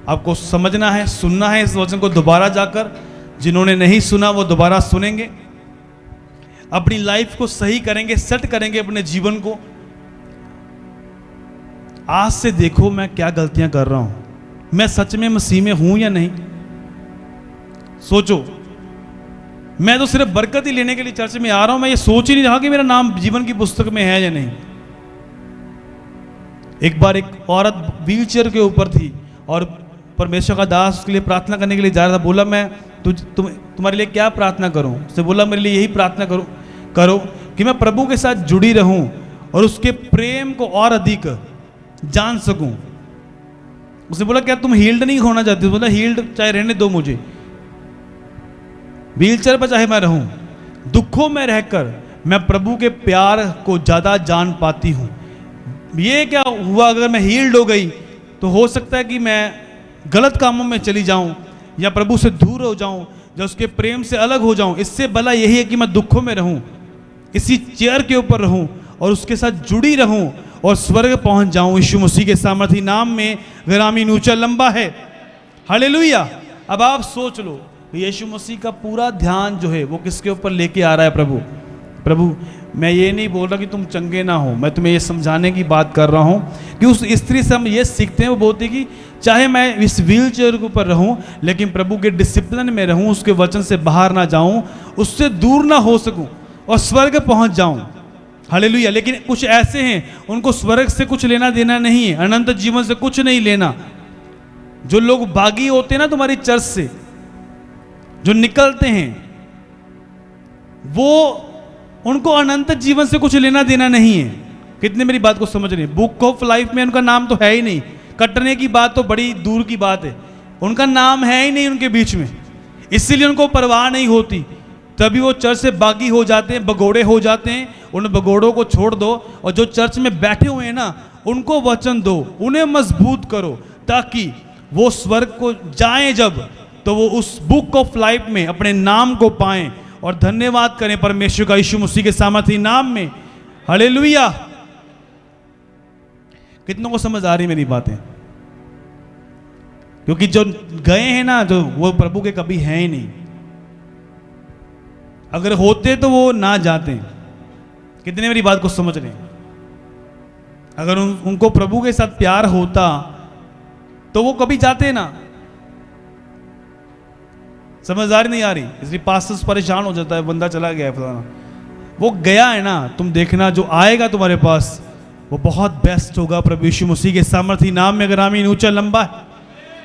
आपको समझना है, सुनना है इस वचन को दोबारा जाकर। जिन्होंने नहीं सुना वो दोबारा सुनेंगे, अपनी लाइफ को सही करेंगे, सेट करेंगे अपने जीवन को। आज से देखो मैं क्या गलतियां कर रहा हूं, मैं सच में मसीह में हूं या नहीं। सोचो, मैं तो सिर्फ बरकत ही लेने के लिए चर्च में आ रहा हूं, मैं ये सोच ही नहीं रहा कि मेरा नाम जीवन की पुस्तक में है या नहीं। एक बार एक औरत व्हीलचेयर के ऊपर थी और परमेश्वर का दास उसके लिए प्रार्थना करने के लिए जा रहा था। बोला, मैं तुम्हारे लिए क्या प्रार्थना करूं? उसने बोला, मेरे लिए यही प्रार्थना करो कि मैं प्रभु के साथ जुड़ी रहूं और उसके प्रेम को और अधिक जान सकूं। उसने बोला, क्या तुम हील्ड नहीं होना चाहती? बोला, हील्ड चाहे रहने दो मुझे, व्हीलचेयर पर चाहे मैं रहूं, दुखों में रहकर मैं प्रभु के प्यार को ज्यादा जान पाती हूं। ये क्या हुआ, अगर मैं हील्ड हो गई तो हो सकता है कि मैं गलत कामों में चली जाऊं या प्रभु से दूर हो जाऊं या उसके प्रेम से अलग हो जाऊं। इससे भला यही है कि मैं दुखों में रहूं, इसी चेयर के ऊपर रहूं और उसके साथ जुड़ी रहूं और स्वर्ग पहुंच जाऊं यीशु मसीह के सामर्थी नाम में। ग्रामीण ऊंचा लंबा है। हालेलुया। अब आप सोच लो, यीशु मसीह का पूरा ध्यान जो है वो किसके ऊपर लेके आ रहा है? प्रभु, मैं ये नहीं बोल रहा कि तुम चंगे ना हो, मैं तुम्हें ये समझाने की बात कर रहा हूँ कि उस स्त्री से हम ये सीखते हैं। वो बोलती कि चाहे मैं इस व्हील चेयर के ऊपर रहूँ लेकिन प्रभु के डिसिप्लिन में रहूँ, उसके वचन से बाहर ना जाऊँ, उससे दूर ना हो सकूँ और स्वर्ग पहुँच जाऊँ। हालेलुया। लेकिन कुछ ऐसे हैं, उनको स्वर्ग से कुछ लेना देना नहीं है, अनंत जीवन से कुछ नहीं लेना। जो लोग बागी होते हैं ना तुम्हारी चर्च से, जो निकलते हैं, वो उनको अनंत जीवन से कुछ लेना देना नहीं है। कितने मेरी बात को समझ रहे हैं? बुक ऑफ लाइफ में उनका नाम तो है ही नहीं। कटने की बात तो बड़ी दूर की बात है, उनका नाम है ही नहीं उनके बीच में, इसीलिए उनको परवाह नहीं होती। तभी वो चर्च से बागी हो जाते हैं, भगोड़े हो जाते हैं। उन भगोड़ों को छोड़ दो और जो चर्च में बैठे हुए हैं ना, उनको वचन दो, उन्हें मजबूत करो ताकि वो स्वर्ग को जाएं जब, तो वो उस बुक ऑफ लाइफ में अपने नाम को पाएं और धन्यवाद करें परमेश्वर का यीशु मसीह के सामर्थी नाम में। हालेलुया। कितनों को समझ आ रही मेरी बातें? क्योंकि जो गए हैं ना, जो वो प्रभु के कभी हैं ही नहीं। अगर होते तो वो ना जाते। कितने मेरी बात को समझ रहे हैं? अगर उनको प्रभु के साथ प्यार होता तो वो कभी जाते ना। समझदारी नहीं आ रही, इसलिए पास्टर्स परेशान हो जाता है, बंदा चला गया है फलाना। वो गया है ना, तुम देखना जो आएगा तुम्हारे पास वो बहुत बेस्ट होगा। प्रभु यीशु मसीह के सामर्थी नाम में। ग्रामीण ऊंचा लंबा है।